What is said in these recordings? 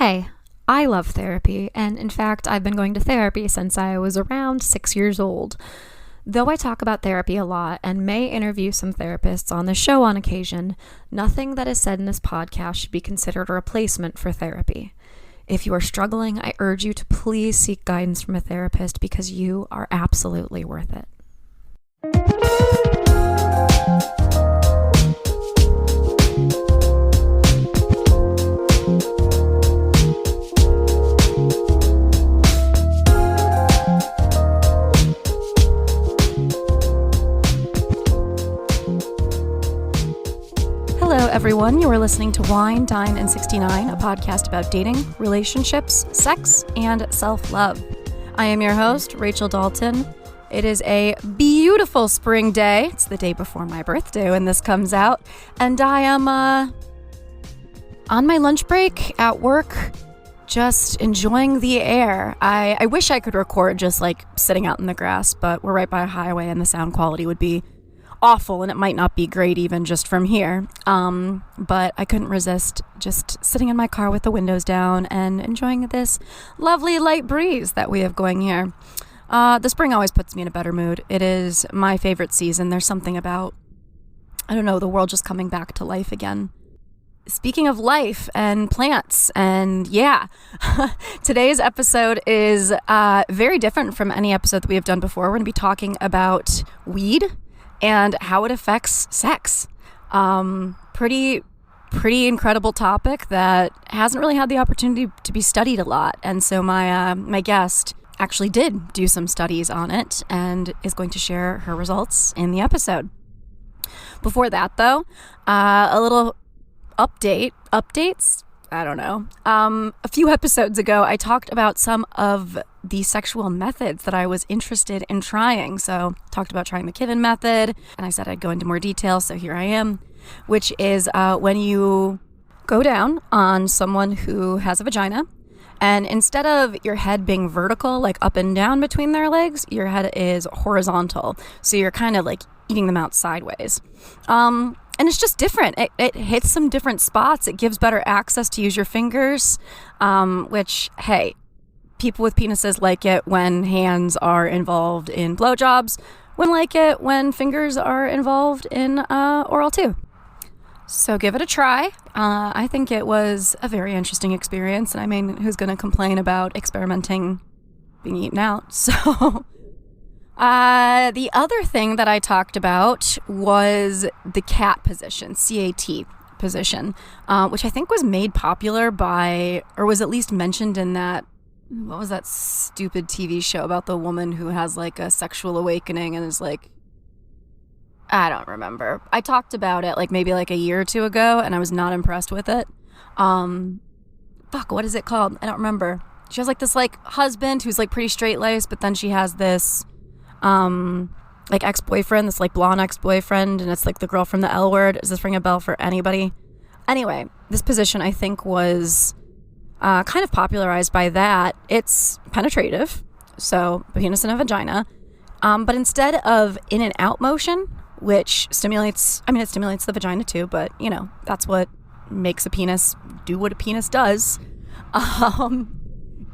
Hey, I love therapy, and in fact, I've been going to therapy since I was around 6 years old. Though I talk about therapy a lot and may interview some therapists on the show on occasion, nothing that is said in this podcast should be considered a replacement for therapy. If you are struggling, I urge you to please seek guidance from a therapist because you are absolutely worth it. Hello, everyone. You are listening to Wine, Dine, and 69, a podcast about dating, relationships, sex, and self-love. I am your host, Rachel Dalton. It is a beautiful spring day. It's the day before my birthday when this comes out, and I am on my lunch break at work, just enjoying the air. I wish I could record just like sitting out in the grass, but we're right by a highway, and the sound quality would be awful, and it might not be great even just from here. But I couldn't resist just sitting in my car with the windows down and enjoying this lovely light breeze that we have going here. The spring always puts me in a better mood. It is my favorite season. There's something about, I don't know, the world just coming back to life again. Speaking of life and plants, and yeah, today's episode is very different from any episode that we have done before. We're going to be talking about weed and how it affects sex. Pretty incredible topic that hasn't really had the opportunity to be studied a lot. And so my guest actually did do some studies on it and is going to share her results in the episode. Before that, though, a little updates. I don't know. A few episodes ago, I talked about some of the sexual methods that I was interested in trying. So talked about trying the Kiven method, and I said I'd go into more detail. So here I am, which is when you go down on someone who has a vagina, and instead of your head being vertical, like up and down between their legs, your head is horizontal. So you're kind of like eating them out sideways. And it's just different. It hits some different spots. It gives better access to use your fingers, which, hey, people with penises like it when hands are involved in blowjobs. Wouldn't like it when fingers are involved in oral too. So give it a try. I think it was a very interesting experience. And I mean, who's going to complain about experimenting being eaten out? So the other thing that I talked about was the cat position, CAT position, which I think was made popular by, or was at least mentioned in that, what was that stupid TV show about the woman who has like a sexual awakening and is like, I don't remember. I talked about it like maybe like a year or two ago, and I was not impressed with it. What is it called? I don't remember. She has like this like husband who's like pretty straight-laced, but then she has this like ex-boyfriend, this like blonde ex-boyfriend, and it's like the girl from the L Word. Does this ring a bell for anybody? Anyway, this position I think was kind of popularized by that. It's penetrative, so a penis and a vagina, but instead of in and out motion, which stimulates, it stimulates the vagina too, but you know, that's what makes a penis do what a penis does.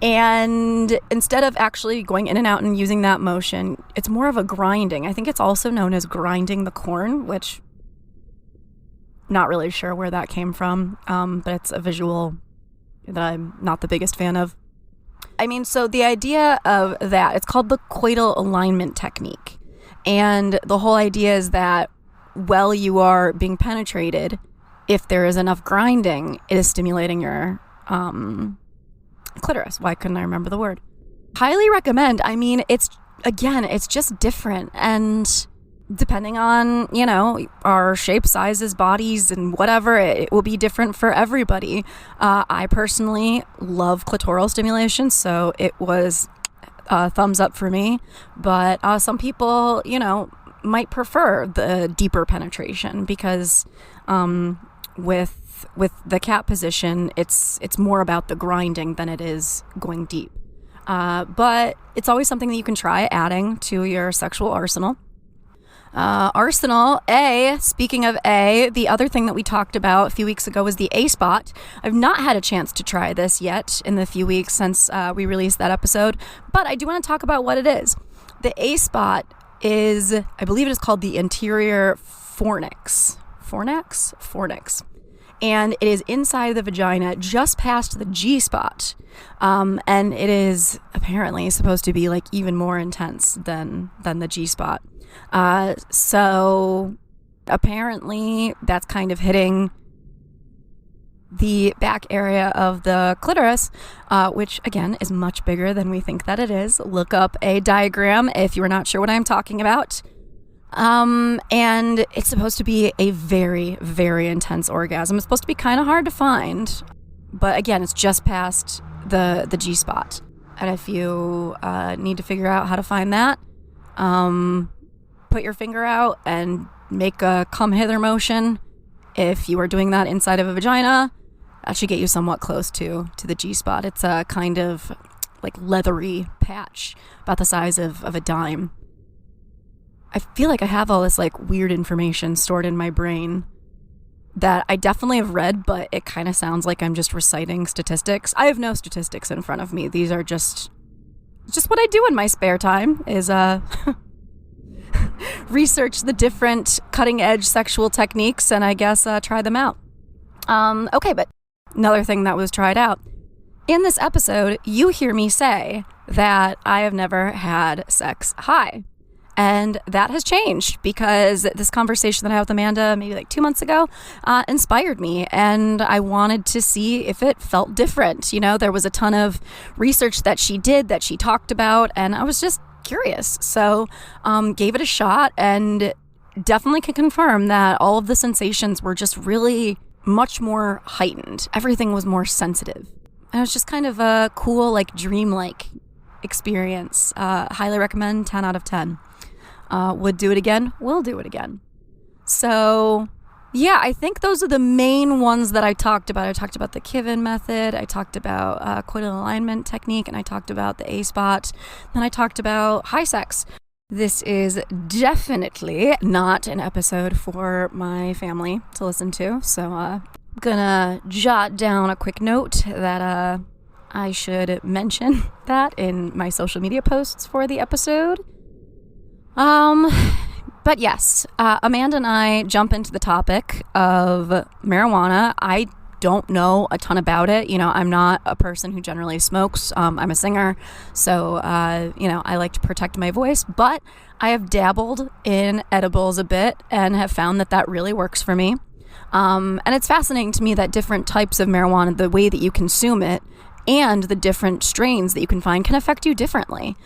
And instead of actually going in and out and using that motion, it's more of a grinding. I think it's also known as grinding the corn, which not really sure where that came from, but it's a visual that I'm not the biggest fan of. So the idea of that, it's called the coital alignment technique. And the whole idea is that while you are being penetrated, if there is enough grinding, it is stimulating your clitoris. Why couldn't I remember the word? Highly recommend. It's just different, and depending on, you know, our shape, sizes, bodies, and whatever, it will be different for everybody. I personally love clitoral stimulation, so it was a thumbs up for me, but some people, you know, might prefer the deeper penetration because with the cat position, it's more about the grinding than it is going deep. But it's always something that you can try adding to your sexual arsenal. arsenal. Speaking of the other thing that we talked about a few weeks ago was the A-spot. I've not had a chance to try this yet in the few weeks since we released that episode, but I do want to talk about what it is. The A-spot is, I believe it is called the anterior fornix. Fornix. And it is inside the vagina, just past the G-spot. And it is apparently supposed to be like even more intense than the G-spot. So apparently that's kind of hitting the back area of the clitoris, which again is much bigger than we think that it is. Look up a diagram if you're not sure what I'm talking about. And it's supposed to be a very, very intense orgasm. It's supposed to be kind of hard to find, but again, it's just past the G-spot. And if you need to figure out how to find that, put your finger out and make a come hither motion. If you are doing that inside of a vagina, that should get you somewhat close to the G-spot. It's a kind of like leathery patch about the size of a dime. I feel like I have all this like weird information stored in my brain that I definitely have read, but it kind of sounds like I'm just reciting statistics. I have no statistics in front of me. These are just what I do in my spare time is research the different cutting edge sexual techniques and I guess try them out. Okay, but another thing that was tried out. In this episode, you hear me say that I have never had sex high. And that has changed because this conversation that I had with Amanda maybe like 2 months ago inspired me. And I wanted to see if it felt different. You know, there was a ton of research that she did that she talked about. And I was just curious. So gave it a shot and definitely can confirm that all of the sensations were just really much more heightened. Everything was more sensitive. And it was just kind of a cool, like dreamlike experience. Highly recommend, 10 out of 10. Would do it again, will do it again. So yeah, I think those are the main ones that I talked about. I talked about the Kiven method, I talked about coital alignment technique, and I talked about the A-spot. Then I talked about high sex. This is definitely not an episode for my family to listen to, so I'm gonna jot down a quick note that I should mention that in my social media posts for the episode. But yes, Amanda and I jump into the topic of marijuana. I don't know a ton about it. You know, I'm not a person who generally smokes. I'm a singer, so, I like to protect my voice, but I have dabbled in edibles a bit and have found that really works for me. And it's fascinating to me that different types of marijuana, the way that you consume it, and the different strains that you can find can affect you differently.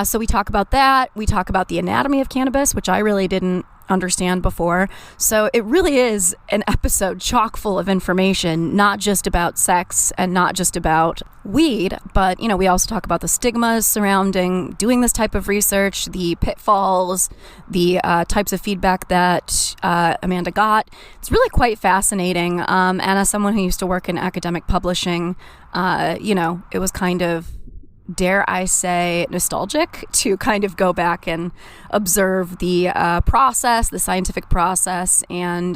So we talk about that. We talk about the anatomy of cannabis, which I really didn't understand before. So it really is an episode chock full of information, not just about sex and not just about weed, but, we also talk about the stigmas surrounding doing this type of research, the pitfalls, the types of feedback that Amanda got. It's really quite fascinating. And as someone who used to work in academic publishing, it was kind of, dare I say, nostalgic to kind of go back and observe the process, the scientific process, and,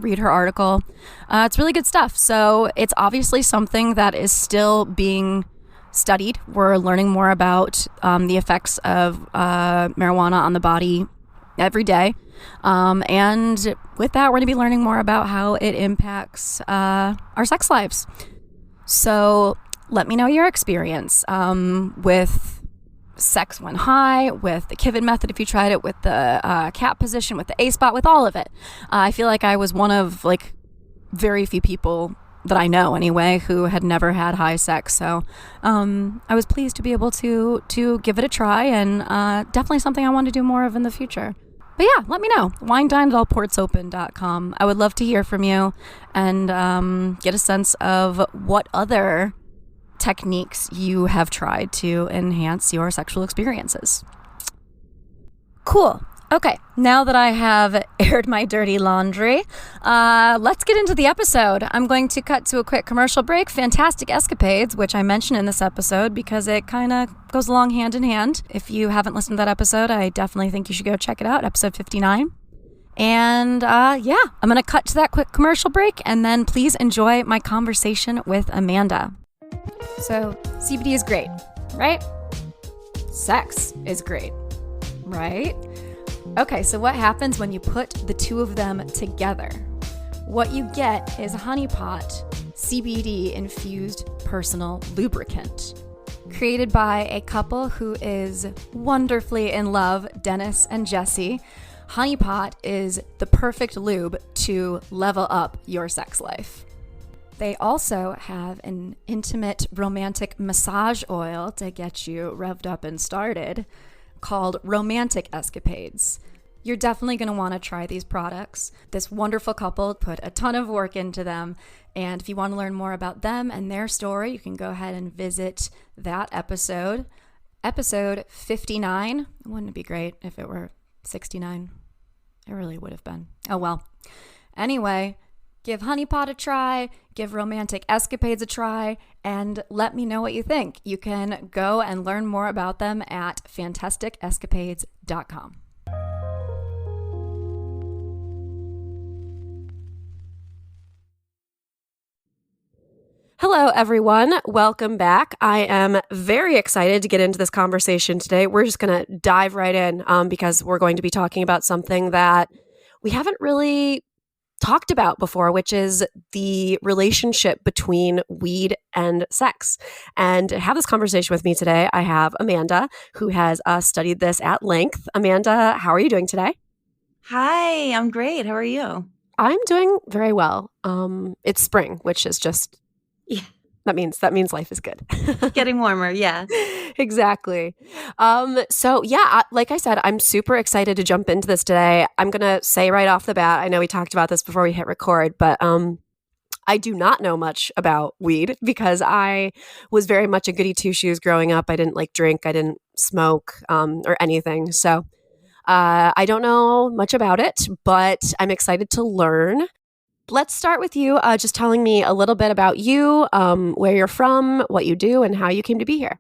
read her article. It's really good stuff. So it's obviously something that is still being studied. We're learning more about the effects of marijuana on the body every day. And with that, we're going to be learning more about how it impacts our sex lives. So let me know your experience with sex when high, with the Kiven method if you tried it, with the cat position, with the A-spot, with all of it. I feel like I was one of very few people that I know anyway who had never had high sex. So I was pleased to be able to give it a try, and definitely something I want to do more of in the future. But yeah, let me know. winedinedallportsopen.com. I would love to hear from you and get a sense of what other techniques you have tried to enhance your sexual experiences. Cool. Okay, now that I have aired my dirty laundry, let's get into the episode. I'm going to cut to a quick commercial break. Fantastic Escapades, which I mentioned in this episode because it kind of goes along hand in hand. If you haven't listened to that episode, I definitely think you should go check it out, episode 59. And I'm going to cut to that quick commercial break, and then please enjoy my conversation with Amanda. So, CBD is great, right? Sex is great, right? Okay, so what happens when you put the two of them together? What you get is a Honey Pot CBD-infused personal lubricant. Created by a couple who is wonderfully in love, Dennis and Jesse, Honey Pot is the perfect lube to level up your sex life. They also have an intimate romantic massage oil to get you revved up and started, called Romantic Escapades. You're definitely going to want to try these products. This wonderful couple put a ton of work into them, and if you want to learn more about them and their story, you can go ahead and visit that episode 59. Wouldn't it be great if it were 69? It really would have been. Oh well. Anyway, give Honey Pot a try, give Romantic Escapades a try, and let me know what you think. You can go and learn more about them at fantasticescapades.com. Hello, everyone. Welcome back. I am very excited to get into this conversation today. We're just going to dive right in because we're going to be talking about something that we haven't really talked about before, which is the relationship between weed and sex. And to have this conversation with me today, I have Amanda, who has studied this at length. Amanda, how are you doing today? Hi, I'm great. How are you? I'm doing very well. It's spring, which is just... Yeah. That means life is good. Getting warmer, yeah. Exactly. Like I said, I'm super excited to jump into this today. I'm going to say right off the bat, I know we talked about this before we hit record, but I do not know much about weed because I was very much a goody two-shoes growing up. I didn't drink, I didn't smoke or anything. So I don't know much about it, but I'm excited to learn. Let's start with you just telling me a little bit about you, where you're from, what you do, and how you came to be here.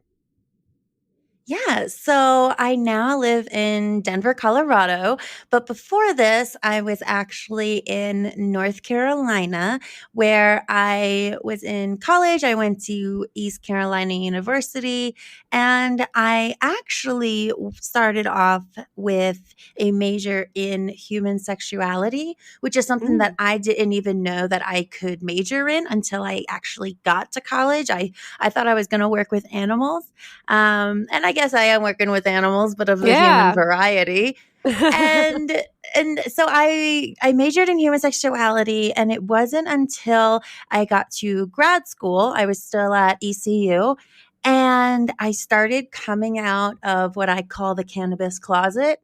Yeah, so I now live in Denver, Colorado. But before this, I was actually in North Carolina, where I was in college. I went to East Carolina University, and I actually started off with a major in human sexuality, which is something that I didn't even know that I could major in until I actually got to college. I thought I was going to work with animals. And I guess I am working with animals, but of the human variety. and so I majored in human sexuality, and it wasn't until I got to grad school, I was still at ECU, and I started coming out of what I call the cannabis closet.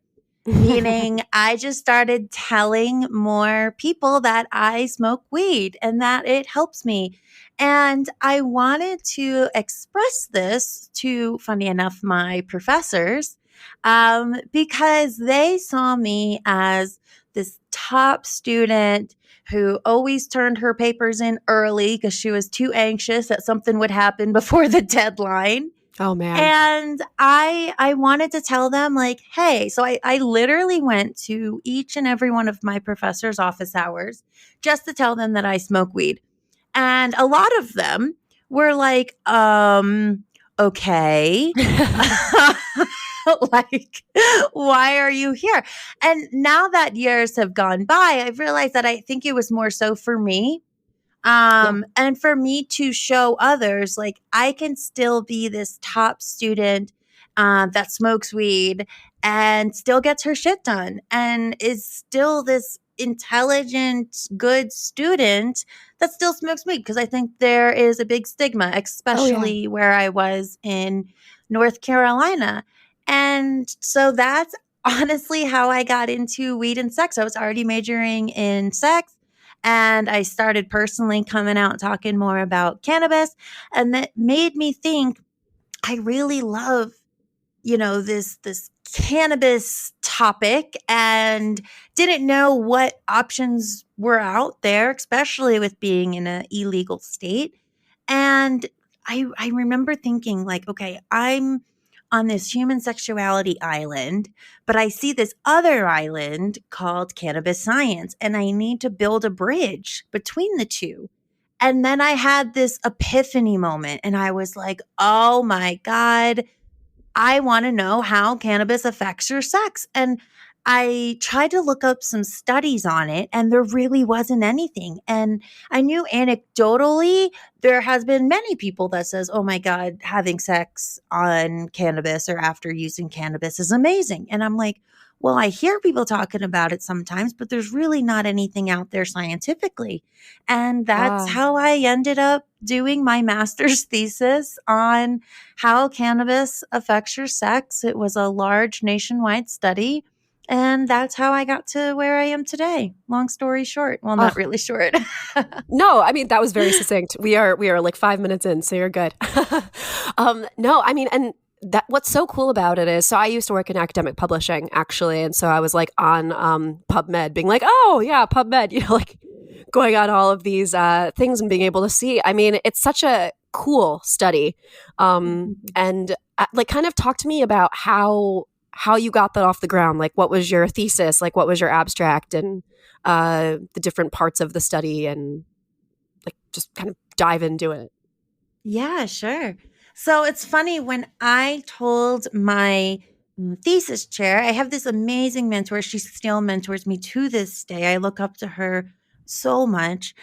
Meaning I just started telling more people that I smoke weed and that it helps me. And I wanted to express this to, funny enough, my professors, because they saw me as this top student who always turned her papers in early because she was too anxious that something would happen before the deadline. Oh, man. And I wanted to tell them, hey, so I literally went to each and every one of my professors' office hours just to tell them that I smoke weed. And a lot of them were like, okay. Why are you here? And now that years have gone by, I've realized that I think it was more so for me. And for me to show others, I can still be this top student that smokes weed and still gets her shit done and is still this intelligent, good student that still smokes weed. Because I think there is a big stigma, especially where I was in North Carolina. And so that's honestly how I got into weed and sex. I was already majoring in sex. And I started personally coming out talking more about cannabis. And that made me think I really love this cannabis topic and didn't know what options were out there, especially with being in an illegal state. And I remember thinking, like, okay, I'm on this human sexuality island, but I see this other island called cannabis science, and I need to build a bridge between the two. And then I had this epiphany moment, and I was like, oh my God, I want to know how cannabis affects your sex. And I tried to look up some studies on it, and there really wasn't anything. And I knew anecdotally there has been many people that says, "Oh my God, having sex on cannabis or after using cannabis is amazing." And I'm like, well, I hear people talking about it sometimes, but there's really not anything out there scientifically. And that's Ah, how I ended up doing my master's thesis on how cannabis affects your sex. It was a large nationwide study. And that's how I got to where I am today. Long story short. Well, not oh, really short. no, I mean that was very succinct. We are like 5 minutes in, so you're good. No, I mean, and that what's so cool about it is, so I used to work in academic publishing actually, and so I was like on PubMed, being like, oh yeah, PubMed, like going on all of these things and being able to see. I mean, it's such a cool study, and like kind of talk to me about how you got that off the ground. Like, what was your thesis? Like, what was your abstract? And the different parts of the study, and like just kind of dive into it. Yeah, sure. So it's funny when I told my thesis chair, I have this amazing mentor. She still mentors me to this day. I look up to her so much.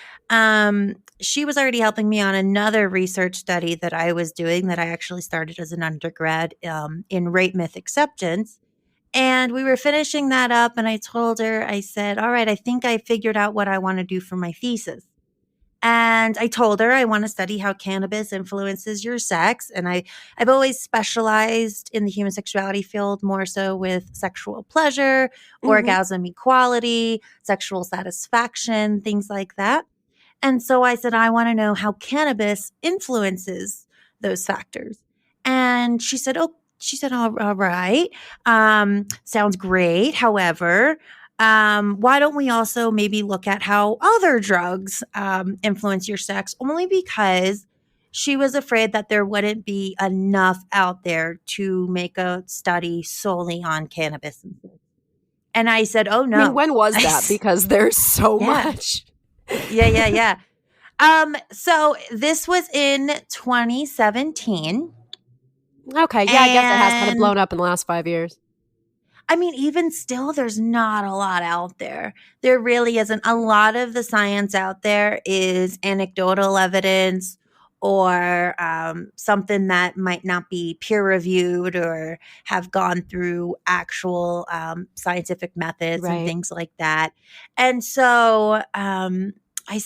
She was already helping me on another research study that I was doing that I actually started as an undergrad in rape myth acceptance. And we were finishing that up, and I told her, I said, all right, I think I figured out what I want to do for my thesis. And I told her I want to study how cannabis influences your sex. And I've always specialized in the human sexuality field, more so with sexual pleasure, Mm-hmm. orgasm equality, sexual satisfaction, things like that. And so I said, I want to know how cannabis influences those factors. And she said, all right. Sounds great. However, why don't we also maybe look at how other drugs influence your sex? Only because she was afraid that there wouldn't be enough out there to make a study solely on cannabis. And I said, oh I mean, no. when was that? Because there's so Yeah, much. yeah. So this was in 2017. Okay, yeah, I guess it has kind of And blown up in the last 5 years. I mean, even still, there's not a lot out there. There really isn't. A lot of the science out there is anecdotal evidence or something that might not be peer reviewed or have gone through actual scientific methods and Right. things like that. And so I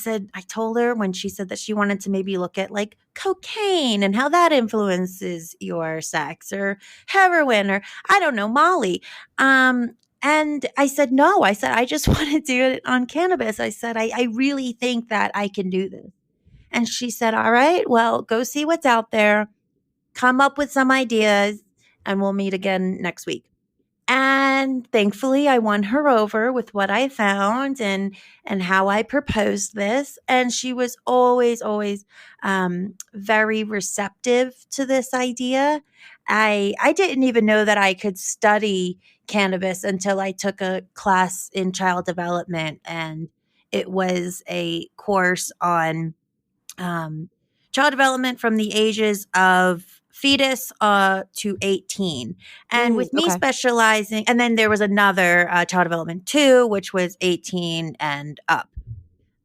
told her when she said that she wanted to maybe look at like cocaine and how that influences your sex or heroin or I don't know, Molly. And I said, no, I said, I just want to do it on cannabis. I said, I really think that I can do this. And she said, all right, well, go see what's out there, come up with some ideas, and we'll meet again next week. And thankfully, I won her over with what I found and how I proposed this. And she was always very receptive to this idea. I didn't even know that I could study cannabis until I took a class in child development, and it was a course on um, child development from the ages of fetus to 18. And with me Okay. specializing, and then there was another child development too, which was 18 and up.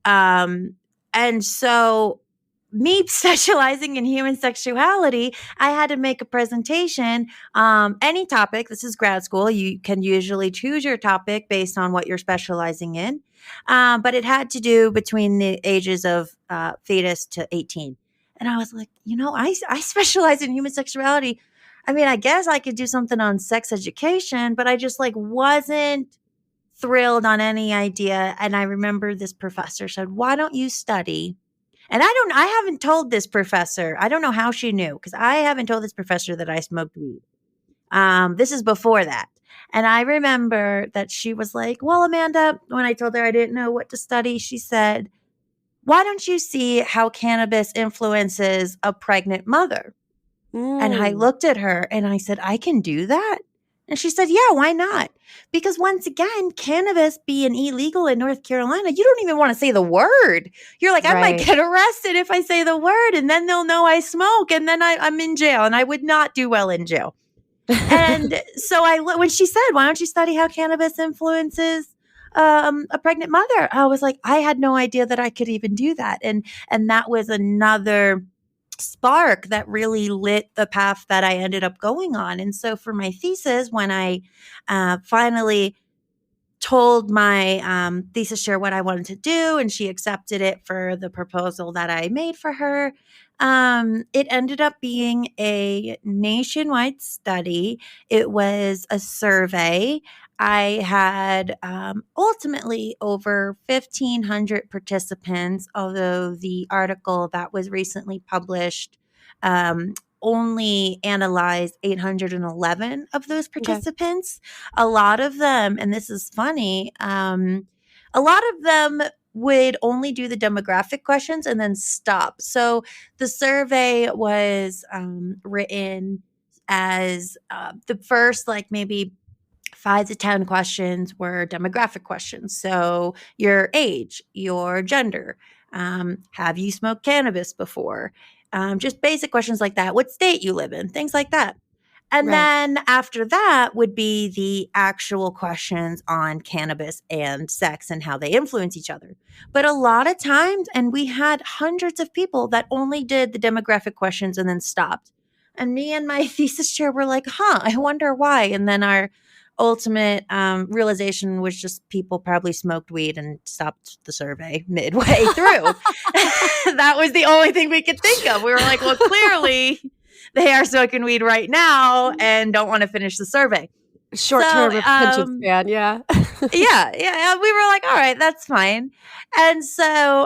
Um, and so, me specializing in human sexuality, I had to make a presentation. Any topic, this is grad school, you can usually choose your topic based on what you're specializing in. But it had to do between the ages of fetus to 18. And I was like, I specialize in human sexuality. I mean, I guess I could do something on sex education, but I just like wasn't thrilled on any idea. And I remember this professor said, why don't you study? And I haven't told this professor, I don't know how she knew because I haven't told this professor that I smoked weed. This is before that. And I remember that she was like, well, Amanda, when I told her I didn't know what to study, she said, why don't you see how cannabis influences a pregnant mother? And I Mm. looked at her and I said, I can do that. And she said, yeah, why not? Because once again, cannabis being illegal in North Carolina, you don't even want to say the word. You're like, I might Right. get arrested if I say the word, and then they'll know I smoke, and then I'm in jail, and I would not do well in jail. And so when she said, why don't you study how cannabis influences a pregnant mother? I was like, I had no idea that I could even do that. And that was another spark that really lit the path that I ended up going on. And so for my thesis, when I finally told my thesis chair what I wanted to do, and she accepted it for the proposal that I made for her. It ended up being a nationwide study. It was a survey. I had ultimately over 1,500 participants, although the article that was recently published only analyzed 811 of those Okay. participants. A lot of them, and this is funny, a lot of them would only do the demographic questions and then stop. So the survey was written as the first, like maybe 5 to 10 questions were demographic questions. So your age, your gender, have you smoked cannabis before? Just basic questions like that. What state you live in, things like that. And Right. then after that would be the actual questions on cannabis and sex and how they influence each other. But a lot of times, and we had hundreds of people that only did the demographic questions and then stopped. And me and my thesis chair were like, I wonder why. And then our ultimate realization was just people probably smoked weed and stopped the survey midway through. That was the only thing we could think of. We were like, well, clearly they are smoking weed right now and don't want to finish the survey. So, Short-term attention span, yeah. yeah, we were like, all right, that's fine. And so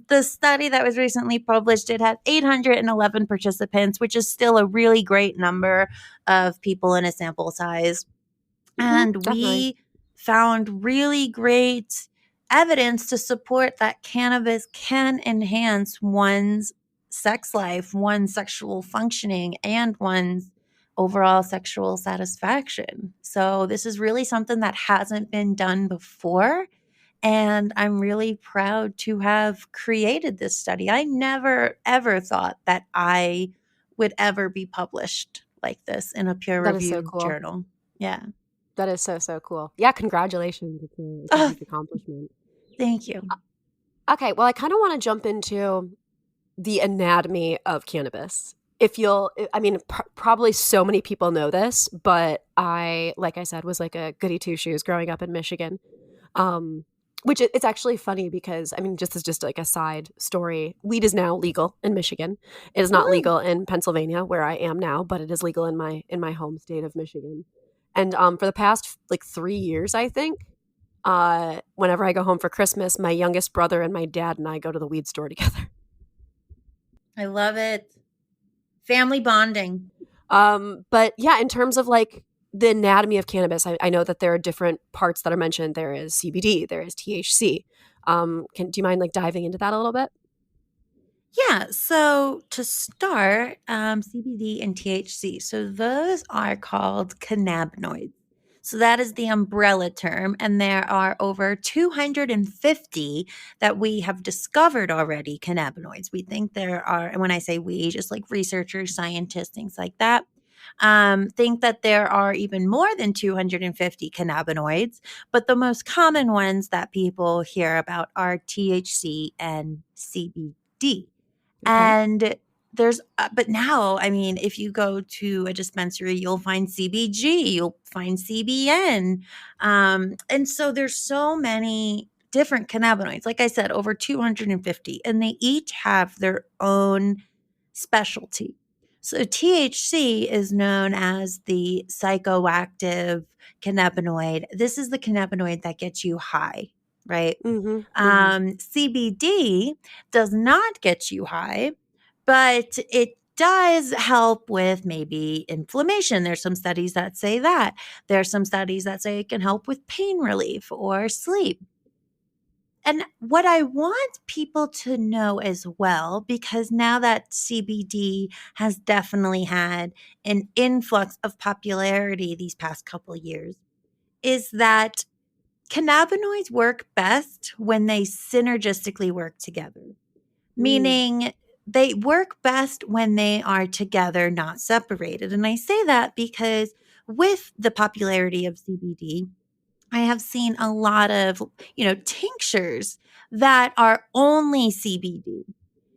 the study that was recently published, it had 811 participants, which is still a really great number of people in a sample size. Mhm, And definitely. we found really great evidence to support that cannabis can enhance one's sex life, one's sexual functioning, and one's overall sexual satisfaction. So, this is really something that hasn't been done before. And I'm really proud to have created this study. I never, ever thought that I would ever be published like this in a peer That is so reviewed cool. journal. Yeah. That is so, so cool. Yeah, congratulations. It's a Oh, huge accomplishment. thank you. Okay, well, I kinda wanna jump into the anatomy of cannabis. If you'll I mean, probably so many people know this, but like I said, was like a goody two-shoes growing up in Michigan. Um, which it's actually funny because, I mean, just as just like a side story, weed is now legal in Michigan. It is not Woo. legal in Pennsylvania, where I am now, but it is legal in my home state of Michigan. And for the past like 3 years, I think, whenever I go home for Christmas, my youngest brother and my dad and I go to the weed store together. I love it. Family bonding. But yeah, in terms of like the anatomy of cannabis, I know that there are different parts that are mentioned. There is CBD, there is THC. Do you mind like diving into that a little bit? Yeah. So to start, CBD and THC. So those are called cannabinoids. So that is the umbrella term. And there are over 250 that we have discovered already cannabinoids. We think there are, and when I say we, just like researchers, scientists, things like that, think that there are even more than 250 cannabinoids. But the most common ones that people hear about are THC and CBD. Okay. And but now, I mean, if you go to a dispensary, you'll find CBG, you'll find CBN. And so there's so many different cannabinoids. Like I said, over 250, and they each have their own specialty. So THC is known as the psychoactive cannabinoid. This is the cannabinoid that gets you high, right? Mhm. Mhm. CBD does not get you high, but it does help with maybe inflammation. There's some studies that say that. There's some studies that say it can help with pain relief or sleep. And what I want people to know as well, because now that CBD has definitely had an influx of popularity these past couple years, is that cannabinoids work best when they synergistically work together, meaning they work best when they are together, not separated. And I say that because with the popularity of CBD, I have seen a lot of, tinctures that are only CBD.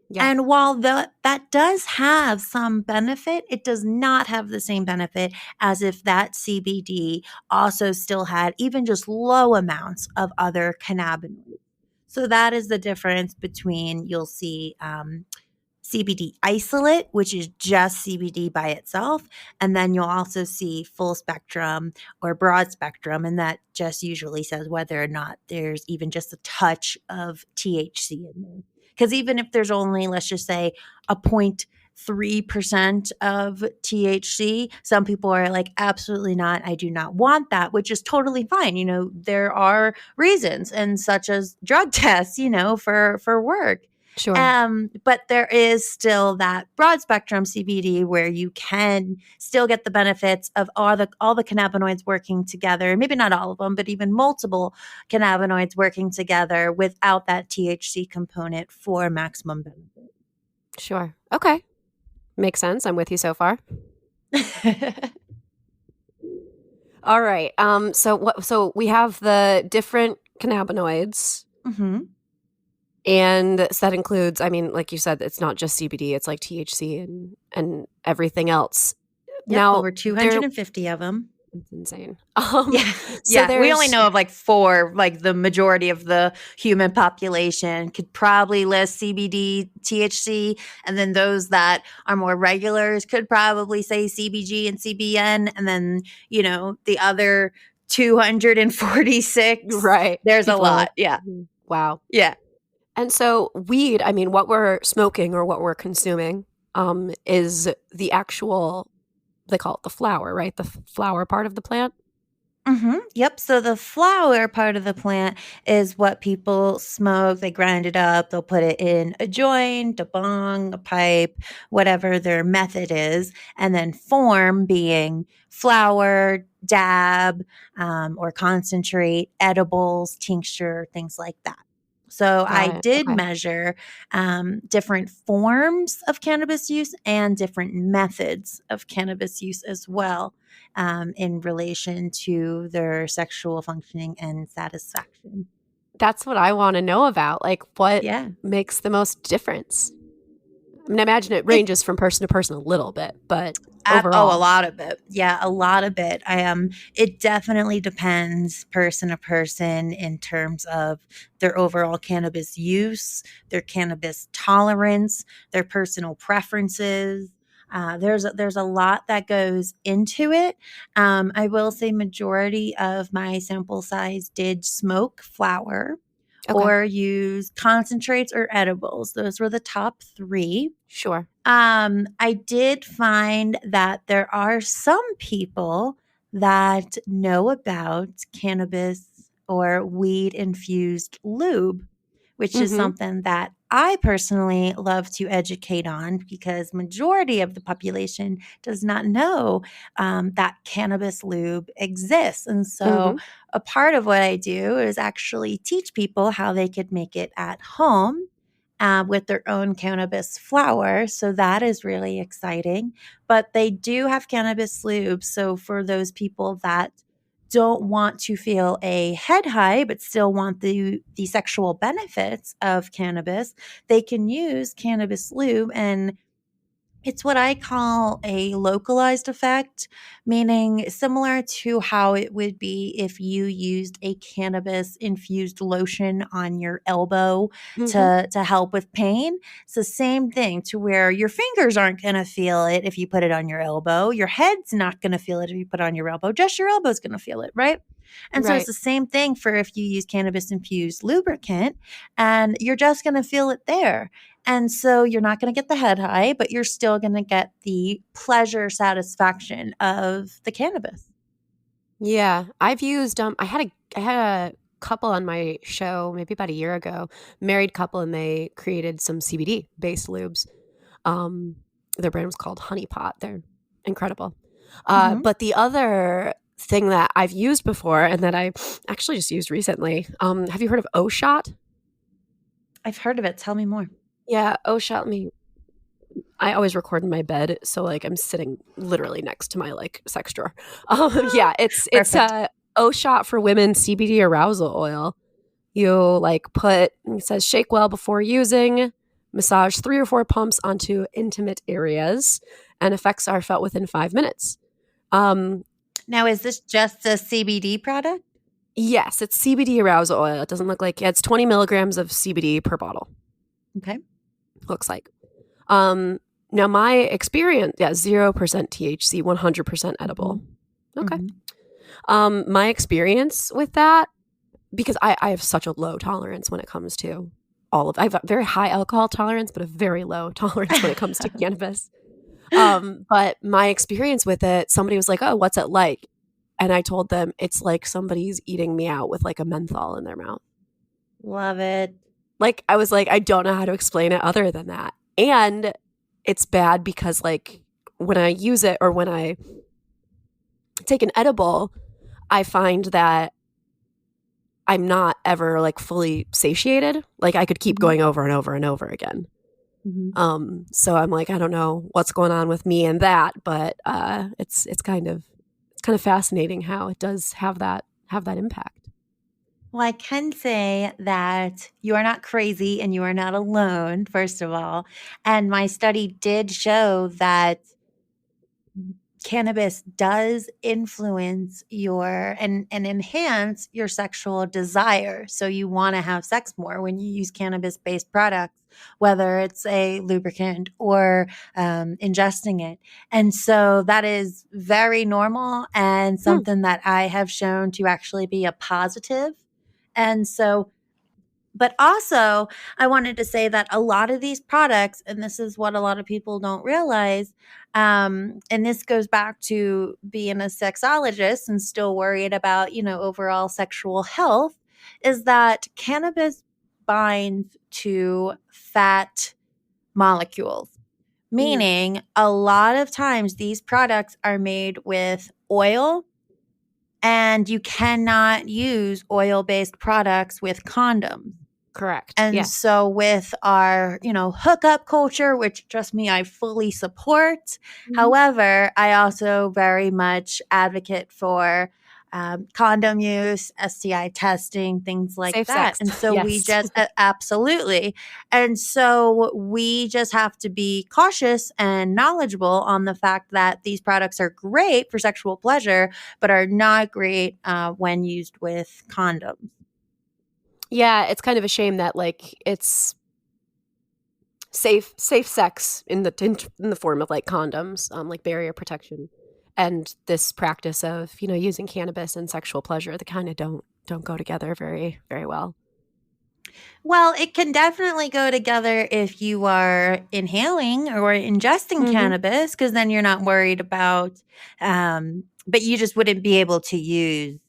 Yeah. And while that does have some benefit, it does not have the same benefit as if that CBD also still had even just low amounts of other cannabinoids. So that is the difference between you'll see CBD isolate, which is just CBD by itself. And then you'll also see full spectrum or broad spectrum. And that just usually says whether or not there's even just a touch of THC in there. Because even if there's only, let's just say, a 0.3% of THC, some people are like, absolutely not. I do not want that, which is totally fine. There are reasons, and such as drug tests, for work. Sure. But there is still that broad spectrum CBD where you can still get the benefits of all the cannabinoids working together. Maybe not all of them, but even multiple cannabinoids working together without that THC component for maximum benefit. Sure. Okay. Makes sense. I'm with you so far. All right. So we have the different cannabinoids. Mm-hmm. And so that includes, I mean, like you said, it's not just CBD, it's like THC and everything else. Yep, now over 250 of them. It's insane. Yeah. We only know of like 4, like the majority of the human population could probably list CBD, THC, and then those that are more regulars could probably say CBG and CBN, and then the other 246. Right. There's a lot. Yeah. Wow. Yeah. And so weed, I mean, what we're smoking or what we're consuming is the actual, they call it the flower, right? The flower part of the plant. Mm-hmm. Yep. So the flower part of the plant is what people smoke. They grind it up. They'll put it in a joint, a bong, a pipe, whatever their method is. And then form being flower, dab, or concentrate, edibles, tincture, things like that. So I Got it. did Okay. measure different forms of cannabis use and different methods of cannabis use as well, in relation to their sexual functioning and satisfaction. That's what I want to know about. Like, what Yeah. makes the most difference? I mean, I imagine it ranges from person to person a little bit, but overall. A lot of it. Yeah, a lot of it. It definitely depends person to person in terms of their overall cannabis use, their cannabis tolerance, their personal preferences. There's a lot that goes into it. I will say majority of my sample size did smoke flower Okay. or use concentrates or edibles. Those were the top 3. Sure. I did find that there are some people that know about cannabis or weed infused lube, which is something that I personally love to educate on because majority of the population does not know that cannabis lube exists. And so a part of what I do is actually teach people how they could make it at home with their own cannabis flower. So that is really exciting. But they do have cannabis lube. So for those people that don't want to feel a head high, but still want the sexual benefits of cannabis, they can use cannabis lube. And it's what I call a localized effect, meaning similar to how it would be if you used a cannabis infused lotion on your elbow to help with pain. It's the same thing to where your fingers aren't going to feel it if you put it on your elbow. Your head's not going to feel it if you put it on your elbow. Just your elbow's going to feel it, right? And so it's the same thing for if you use cannabis infused lubricant and you're just going to feel it there. And so you're not going to get the head high, but you're still going to get the pleasure satisfaction of the cannabis. Yeah, I've used I had a couple on my show maybe about a year ago, married couple, and they created some CBD based lubes. Um, their brand was called Honey Pot. They're incredible. Mhm. But the other thing that I've used before and that I actually just used recently, have you heard of O-Shot? I've heard of it. Tell me more. Yeah, O-Shot. I always record in my bed, so like I'm sitting literally next to my like sex drawer. Yeah, it's Perfect. O-Shot for women CBD arousal oil. You like it says shake well before using, massage 3 or 4 pumps onto intimate areas, and effects are felt within 5 minutes. Now, is this just a CBD product? Yes, it's CBD arousal oil. It doesn't look like it's 20 milligrams of CBD per bottle. Okay. Looks like. Now my experience, 0% THC, 100% edible. Okay. My experience with that, because I have such a low tolerance when it comes to I have a very high alcohol tolerance, but a very low tolerance when it comes to cannabis. But my experience with it, somebody was like, "Oh, what's it like?" And I told them it's like somebody's eating me out with like a menthol in their mouth. Love it. Like, I was like, I don't know how to explain it other than that. And it's bad because like when I use it or when I take an edible, I find that I'm not ever like fully satiated. Like I could keep going over and over and over again. So I'm like, I don't know what's going on with me and that, but it's kind of fascinating how it does have that impact. Well, I can say that you are not crazy and you are not alone, first of all. And my study did show that cannabis does influence and enhance your sexual desire. So you want to have sex more when you use cannabis-based products, whether it's a lubricant or ingesting it. And so that is very normal and something that I have shown to actually be a positive. And so, but also, I wanted to say that a lot of these products, and this is what a lot of people don't realize, and this goes back to being a sexologist and still worried about, overall sexual health, is that cannabis binds to fat molecules. Meaning, a lot of times these products are made with oil, and you cannot use oil-based products with condoms. Correct. And so with our, hookup culture, which trust me, I fully support. However, I also very much advocate for condom use, STI testing, things like Safe that. sex. And so we Yes. just absolutely. And so we just have to be cautious and knowledgeable on the fact that these products are great for sexual pleasure, but are not great when used with condoms. Yeah, it's kind of a shame that like it's safe sex in the form of like condoms, like barrier protection, and this practice of using cannabis and sexual pleasure that kind of don't go together very very well. Well, it can definitely go together if you are inhaling or ingesting cannabis, because then you're not worried about. But you just wouldn't be able to use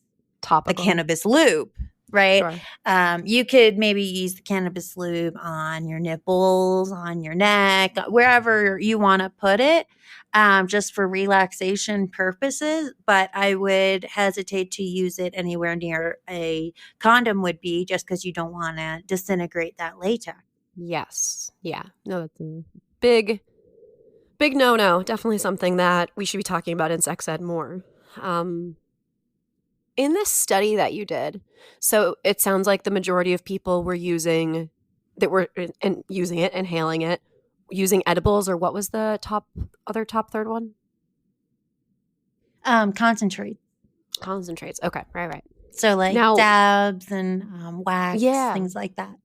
Topical. the cannabis lube, right? Sure. You could maybe use the cannabis lube on your nipples, on your neck, wherever you want to put it, just for relaxation purposes. But I would hesitate to use it anywhere near a condom would be, just because you don't want to disintegrate that latex. Yes. Yeah. No, that's a big no-no. Definitely something that we should be talking about in sex ed more. In this study that you did, so it sounds like the majority of people were using it, inhaling it, using edibles, or what was the top third one? Concentrate. Concentrates. Okay, right. So like Now, dabs and wax, yeah. things like that.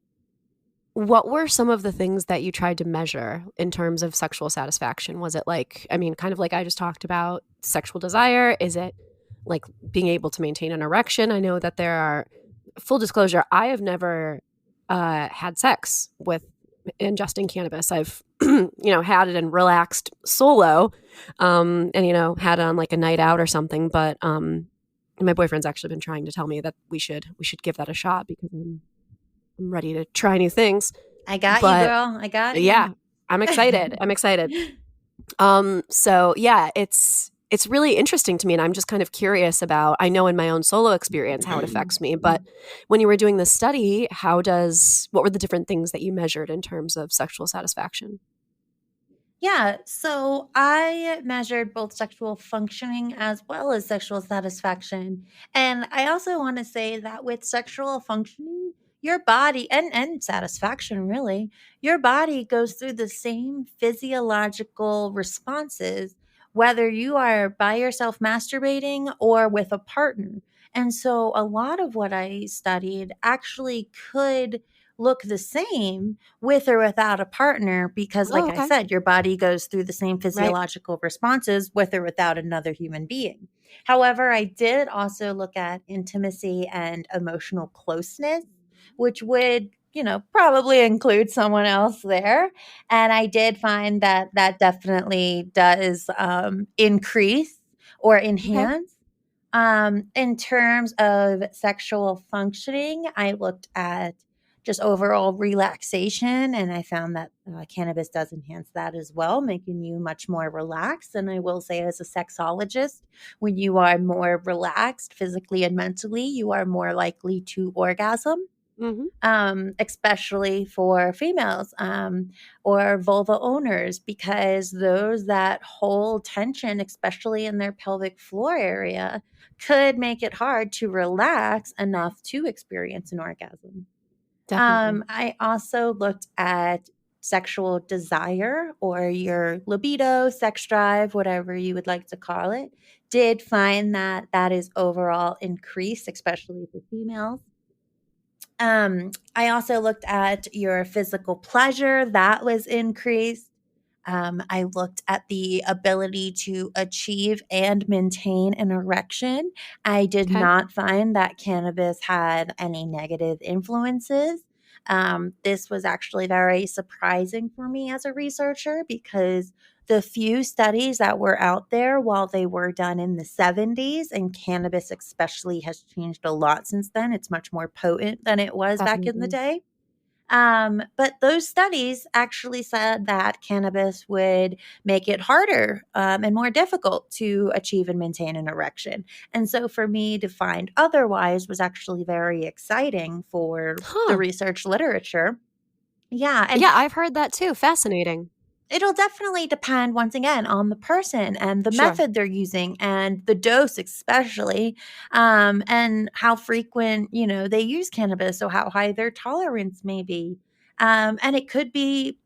What were some of the things that you tried to measure in terms of sexual satisfaction? Was it like, kind of like I just talked about, sexual desire? Is it like being able to maintain an erection? I know that there are, full disclosure, I have never had sex with ingesting cannabis. I've, had it and relaxed solo, and, had it on like a night out or something. But my boyfriend's actually been trying to tell me that we should give that a shot because I'm ready to try new things. I got you, But girl. I got you. yeah, I'm excited. I'm excited. So yeah, it's really interesting to me, and I'm just kind of curious about, I know in my own solo experience how it affects me, but when you were doing this study, what were the different things that you measured in terms of sexual satisfaction? Yeah, so I measured both sexual functioning as well as sexual satisfaction. And I also want to say that with sexual functioning, your body and satisfaction really, your body goes through the same physiological responses whether you are by yourself masturbating or with a partner. And so a lot of what I studied actually could look the same with or without a partner because, Oh, like I okay. said, your body goes through the same Right. physiological responses with or without another human being. However, I did also look at intimacy and emotional closeness, which would, probably include someone else there. And I did find that that definitely does increase or Okay. enhance. In terms of sexual functioning, I looked at just overall relaxation, and I found that cannabis does enhance that as well, making you much more relaxed. And I will say, as a sexologist, when you are more relaxed physically and mentally, you are more likely to orgasm. Mm-hmm. Especially for females or vulva owners, because those that hold tension, especially in their pelvic floor area, could make it hard to relax enough to experience an orgasm. Definitely. I also looked at sexual desire or your libido, sex drive, whatever you would like to call it. Did find that that is overall increased, especially for females. I also looked at your physical pleasure, that was increased. I looked at the ability to achieve and maintain an erection. I did Okay. not find that cannabis had any negative influences. This was actually very surprising for me as a researcher because the few studies that were out there, while they were done in the 70s, and cannabis especially has changed a lot since then, it's much more potent than it was back in the Definitely. day. But those studies actually said that cannabis would make it harder and more difficult to achieve and maintain an erection. And so for me to find otherwise was actually very exciting for the Huh. research literature. Yeah. And Yeah, I've heard that too. Fascinating. it'll definitely depend once again on the person and the Sure. method they're using and the dose especially, and how frequent, they use cannabis, so how high their tolerance may be. And it could be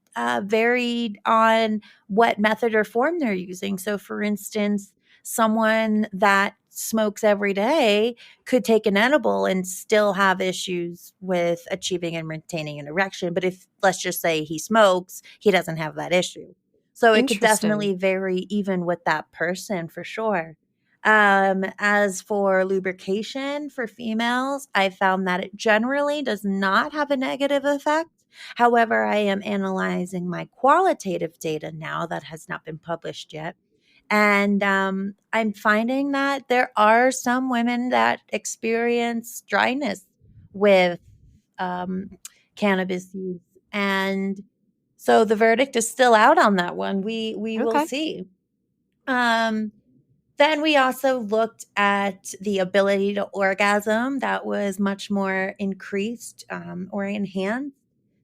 varied on what method or form they're using. So for instance, someone that smokes every day could take an edible and still have issues with achieving and maintaining an erection. But if, let's just say, he smokes, he doesn't have that issue. So it could Interesting. definitely vary even with that person for sure. As for lubrication for females, I found that it generally does not have a negative effect. However, I am analyzing my qualitative data now that has not been published yet. And I'm finding that there are some women that experience dryness with um, cannabis use. And so the verdict is still out on that one. We will Okay. see. Um, then we also looked at the ability to orgasm that was much more increased or enhanced,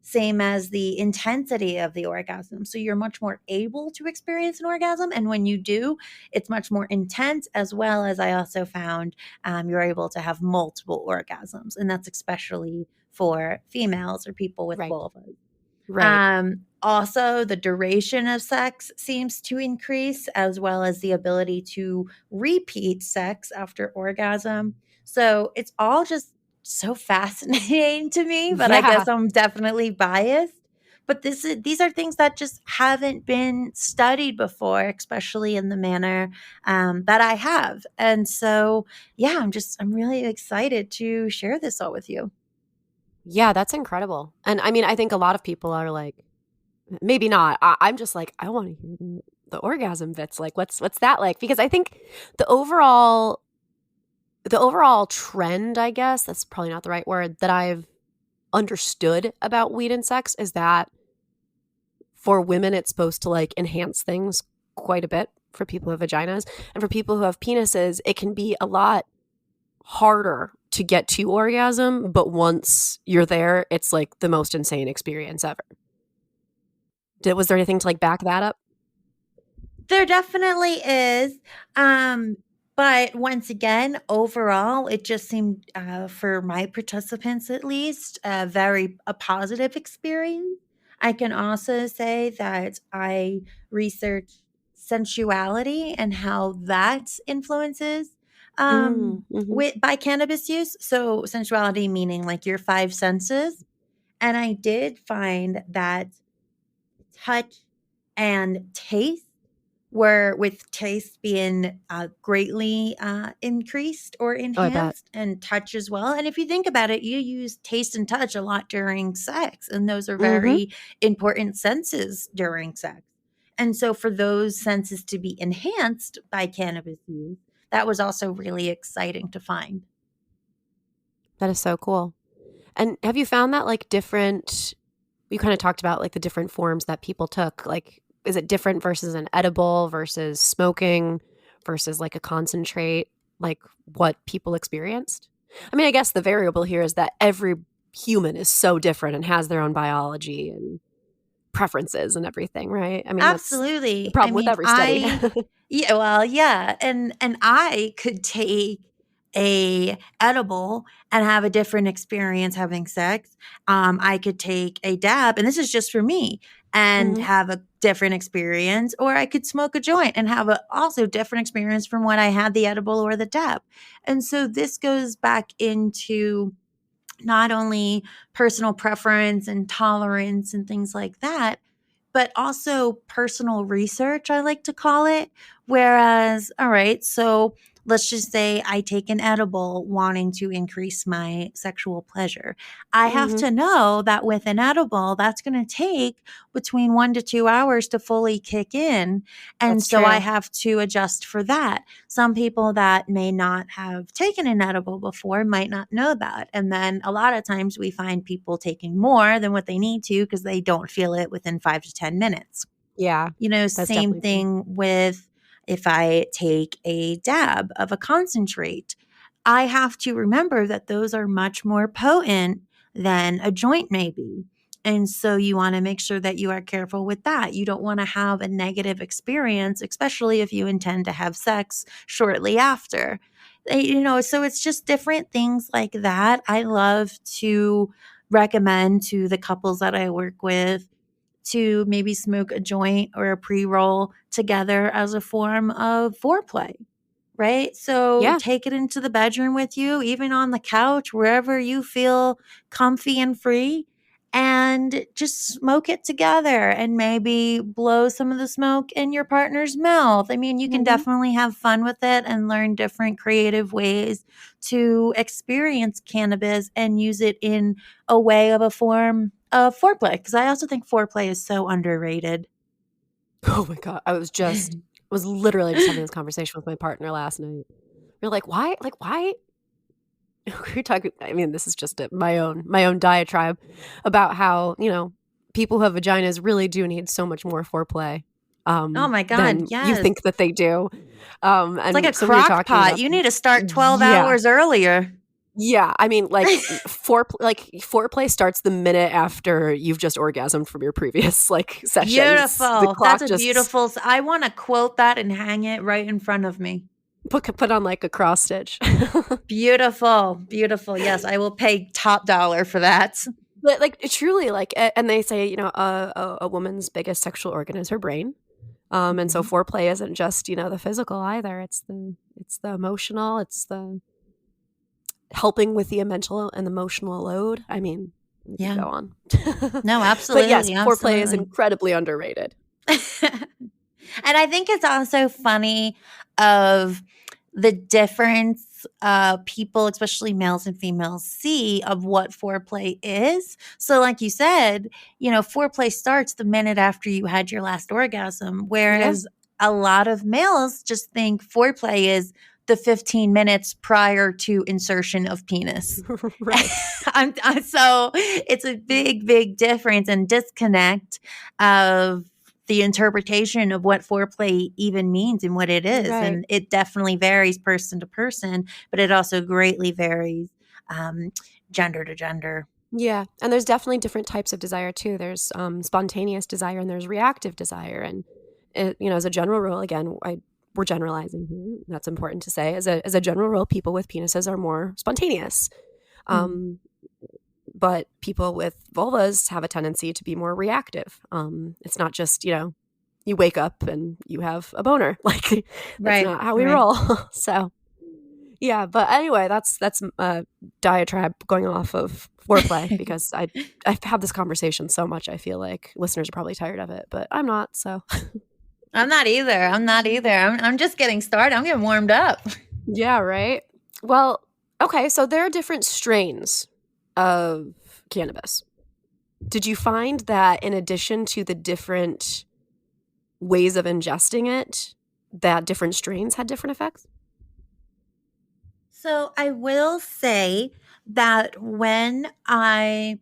same as the intensity of the orgasm. So you're much more able to experience an orgasm. And when you do, it's much more intense, as well as I also found you're able to have multiple orgasms. And that's especially for females or people with Right. vulvas. Right. Also, the duration of sex seems to increase, as well as the ability to repeat sex after orgasm. So it's all just so fascinating to me, but I Yeah. guess I'm definitely biased. But these are things that just haven't been studied before, especially in the manner that I have. And so, yeah, I'm really excited to share this all with you. Yeah, that's incredible. And I mean, I think a lot of people are like, maybe not. I'm just like, I want to hear the orgasm bits. Like, what's that like? Because I think the overall the overall trend, I guess, that's probably not the right word, that I've understood about weed and sex is that for women, it's supposed to like enhance things quite a bit for people who have vaginas. And for people who have penises, it can be a lot harder to get to orgasm. But once you're there, it's like the most insane experience ever. Was there anything to like back that up? There definitely is. But once again, overall, it just seemed, for my participants at least, a positive experience. I can also say that I researched sensuality and how that influences Mm-hmm. by cannabis use. So sensuality meaning like your five senses. And I did find that touch and taste were with taste being greatly increased or Oh, I bet. enhanced, and touch as well. And if you think about it, you use taste and touch a lot during sex, and those are Mm-hmm. very important senses during sex. And so, for those senses to be enhanced by cannabis use, that was also really exciting to find. That is so cool. And have you found that like different, you kind of talked about like the different forms that people took. Like, is it different versus an edible versus smoking versus like a concentrate, like what people experienced? I mean, I guess the variable here is that every human is so different and has their own biology and preferences and everything, right? I mean, that's the Absolutely. I problem with mean, every study. yeah, well, yeah, and I could take a edible and have a different experience having sex. I could take a dab, and this is just for me, and Hmm. have a different experience, or I could smoke a joint and have a also different experience from when I had the edible or the dab. And so this goes back into not only personal preference and tolerance and things like that, but also personal research, I like to call it. Whereas, all right, so let's just say I take an edible wanting to increase my sexual pleasure. I have Hmm. to know that with an edible, that's going to take between 1 to 2 hours to fully kick in. And That's so I true. have to adjust for that. Some people that may not have taken an edible before might not know that. And then a lot of times we find people taking more than what they need to because they don't feel it within 5 to 10 minutes. Yeah, that's Same definitely true. thing with if I take a dab of a concentrate, I have to remember that those are much more potent than a joint may be. And so you want to make sure that you are careful with that. You don't want to have a negative experience, especially if you intend to have sex shortly after. So it's just different things like that. I love to recommend to the couples that I work with to maybe smoke a joint or a pre roll together as a form of foreplay, right? So Yeah. take it into the bedroom with you, even on the couch, wherever you feel comfy and free, and just smoke it together and maybe blow some of the smoke in your partner's mouth. I mean, you can Hmm. definitely have fun with it and learn different creative ways to experience cannabis and use it in a way of a form of foreplay. Because I also think foreplay is so underrated. Oh my God. I was literally just having this conversation with my partner last night. We're like, why? We're talking, I mean, this is just my own diatribe about how, people who have vaginas really do need so much more foreplay Oh my God, than you yes. think that they do. It's like a And so we were crock talking pot. about You this. need to start 12 Yeah. hours earlier. Yeah, I mean, foreplay starts the minute after you've just orgasmed from your previous like sessions. The Beautiful. That's clock a just beautiful. I want to quote that and hang it right in front of me. put on like a cross stitch. Beautiful. Beautiful. Yes, I will pay top dollar for that. But like truly, like, and they say, a woman's biggest sexual organ is her brain. And so Mhm. foreplay isn't just the physical either. It's the emotional. It's the helping with the mental and emotional load. I mean, we could Yeah. go on. No, But yes, absolutely. foreplay is Absolutely. incredibly underrated. And I think it's also funny of the difference. people, especially males and females, see of what foreplay is. So, like you said, foreplay starts the minute after you had your last orgasm, Yeah. whereas a lot of males just think foreplay is the 15 minutes prior to insertion of penis. Right. So it's a big, big difference and disconnect of the interpretation of what foreplay even means and what it is. Right. And it definitely varies person to person, but it also greatly varies gender to gender. Yeah. And there's definitely different types of desire too. There's spontaneous desire and there's reactive desire. And, as a general rule, again, we're generalizing here. That's important to say. As a general rule, people with penises are more spontaneous. But people with vulvas have a tendency to be more reactive. It's not just, you wake up and you have a boner. Like, that's not how we roll. So, yeah. But anyway, that's a diatribe going off of foreplay because I've had this conversation so much. I feel like listeners are probably tired of it, but I'm not. So I'm not either. I'm just getting started. I'm getting warmed up. Yeah, right. Well, okay. So there are different strains of cannabis. Did you find that in addition to the different ways of ingesting it, that different strains had different effects? So I will say that when I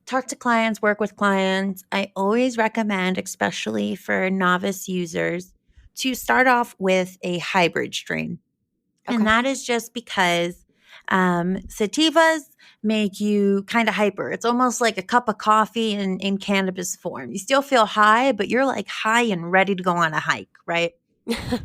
talk to clients, work with clients, I always recommend, especially for novice users, to start off with a hybrid strain. Okay. And that is just because sativas make you kind of hyper. It's almost like a cup of coffee in cannabis form. You still feel high, but you're like high and ready to go on a hike, right?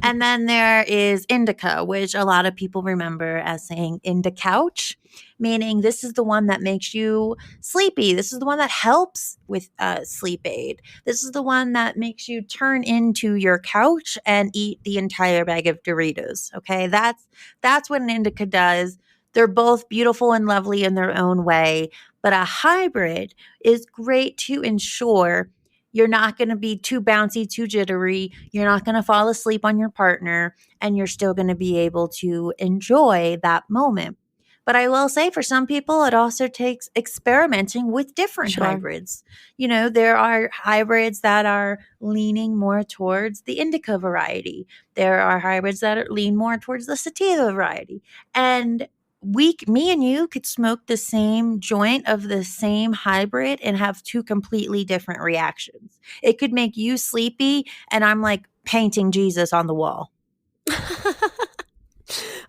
And then there is indica, which a lot of people remember as saying couch, meaning this is the one that makes you sleepy. This is the one that helps with sleep aid. This is the one that makes you turn into your couch and eat the entire bag of Doritos. Okay, that's what an indica does. They're both beautiful and lovely in their own way, but a hybrid is great to ensure you're not going to be too bouncy, too jittery. You're not going to fall asleep on your partner, and you're still going to be able to enjoy that moment. But I will say for some people, it also takes experimenting with different hybrids. There are hybrids that are leaning more towards the indica variety. There are hybrids that lean more towards the sativa variety. And me and you could smoke the same joint of the same hybrid and have two completely different reactions. It could make you sleepy, and I'm like painting Jesus on the wall.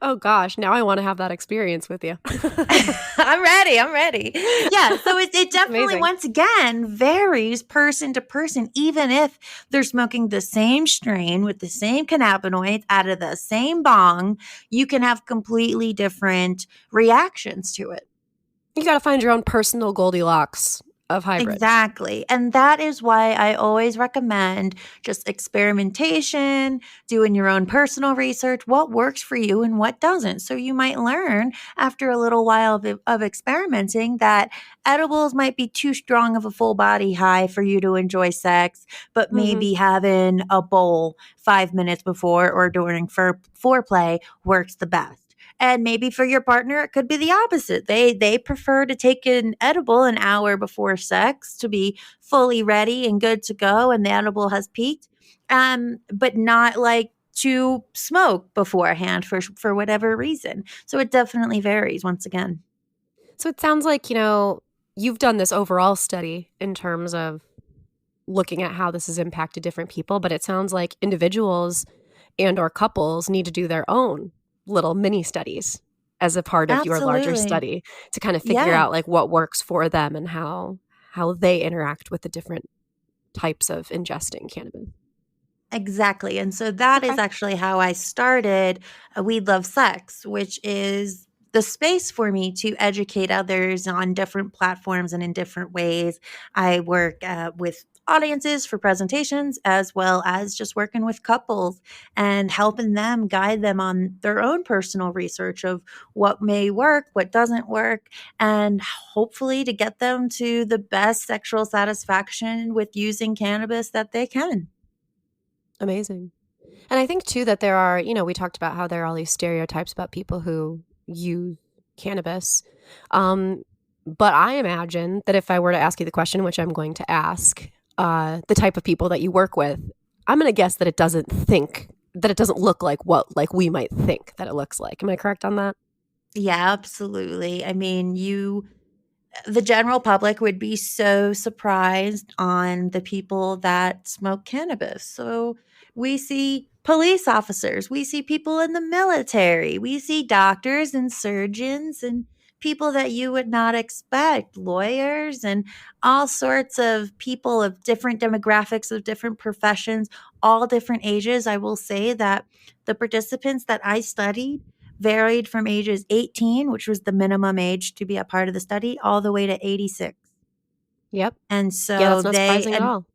Oh gosh, now I want to have that experience with you. I'm ready. Yeah, so it definitely, Amazing. once again, varies person to person, even if they're smoking the same strain with the same cannabinoids out of the same bong, you can have completely different reactions to it. You got to find your own personal Goldilocks of hybrid. Exactly. And that is why I always recommend just experimentation, doing your own personal research, what works for you and what doesn't. So you might learn after a little while of experimenting that edibles might be too strong of a full body high for you to enjoy sex, but maybe having a bowl 5 minutes before or during foreplay works the best. And maybe for your partner, it could be the opposite. They prefer to take an edible an hour before sex to be fully ready and good to go, and the edible has peaked, but not like to smoke beforehand for whatever reason. So it definitely varies once again. So it sounds like, you've done this overall study in terms of looking at how this has impacted different people, but it sounds like individuals and or couples need to do their own little mini studies as a part of your larger study to kind of figure out like what works for them and how they interact with the different types of ingesting cannabis. Exactly. And so that is actually how I started Weed Love Sex, which is the space for me to educate others on different platforms and in different ways. I work with audiences for presentations, as well as just working with couples and helping them guide them on their own personal research of what may work, what doesn't work, and hopefully to get them to the best sexual satisfaction with using cannabis that they can. Amazing. And I think too that there are, we talked about how there are all these stereotypes about people who use cannabis. Um, but I imagine that if I were to ask you the question, which I'm going to ask, the type of people that you work with, I'm going to guess that it doesn't look like what like we might think that it looks like. Am I correct on that? Yeah, absolutely. I mean, the general public would be so surprised on the people that smoke cannabis. So we see police officers, we see people in the military, we see doctors and surgeons and people that you would not expect, lawyers and all sorts of people of different demographics, of different professions, all different ages. I will say that the participants that I studied varied from ages 18, which was the minimum age to be a part of the study, all the way to 86. Yep. And Yeah, so that's not surprising at all.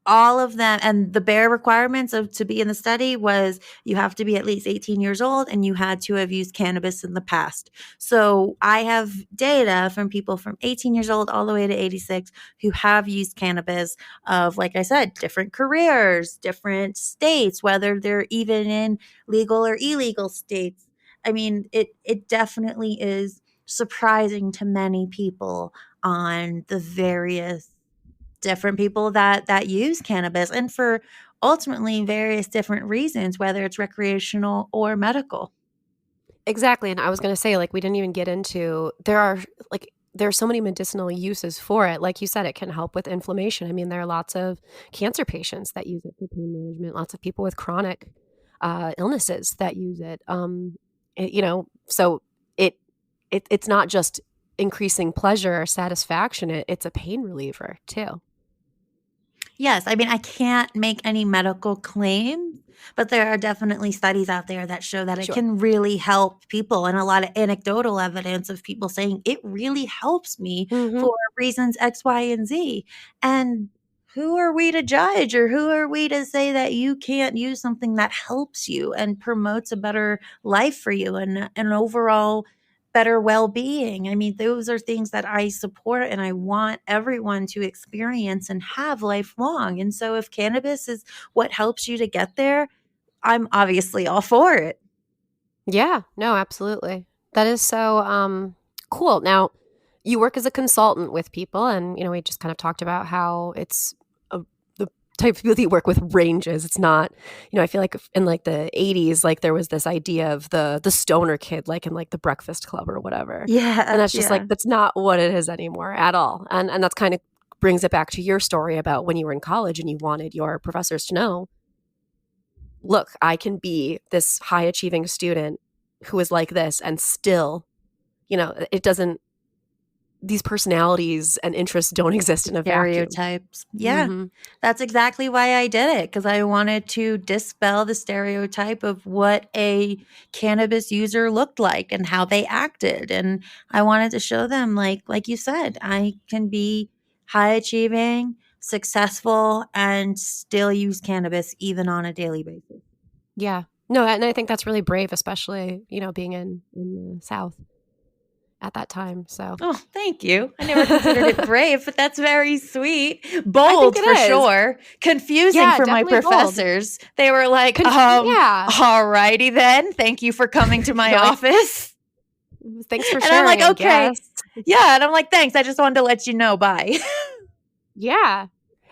all of them, and the bare requirements of to be in the study was you have to be at least 18 years old and you had to have used cannabis in the past. So I have data from people from 18 years old all the way to 86 who have used cannabis of, like I said, different careers, different states, whether they're even in legal or illegal states. I mean, it definitely is surprising to many people on the various different people that use cannabis, and for ultimately various different reasons, whether it's recreational or medical. Exactly. And I was going to say, like, we didn't even get into there are so many medicinal uses for it. Like you said, it can help with inflammation. I mean, there are lots of cancer patients that use it for pain management, lots of people with chronic illnesses that use it. So it's not just increasing pleasure or satisfaction. It's a pain reliever too. Yes, I mean, I can't make any medical claim, but there are definitely studies out there that show that it Sure. can really help people, and a lot of anecdotal evidence of people saying it really helps me Mm-hmm. for reasons X, Y, and Z. And who are we to judge, or who are we to say that you can't use something that helps you and promotes a better life for you and an overall better well-being? I mean, those are things that I support and I want everyone to experience and have lifelong. And so if cannabis is what helps you to get there, I'm obviously all for it. Yeah, no, absolutely. That is so cool. Now, you work as a consultant with people, and we just kind of talked about how the type of people that you work with ranges. It's not, I feel like in like the 80s, like there was this idea of the stoner kid, like in like the Breakfast Club or whatever. And that's just like that's not what it is anymore at all. And that's kind of brings it back to your story about when you were in college and you wanted your professors to know, look, I can be this high achieving student who is like this and still, it doesn't, these personalities and interests don't exist in a vacuum. Stereotypes. Yeah, Mm-hmm. that's exactly why I did it, because I wanted to dispel the stereotype of what a cannabis user looked like and how they acted. And I wanted to show them, like you said, I can be high achieving, successful, and still use cannabis even on a daily basis. Yeah. No, and I think that's really brave, especially, being in the South at that time. So Oh, thank you. I never considered it brave, but that's very sweet. I Bold think for it is. sure. Confusing Yeah, for my definitely bold. professors. They were like, Yeah. all righty then. Thank you for coming to my office. Thanks for And sharing. I'm like, I okay. guess. Yeah. And I'm like, thanks. I just wanted to let you know. Bye. Yeah.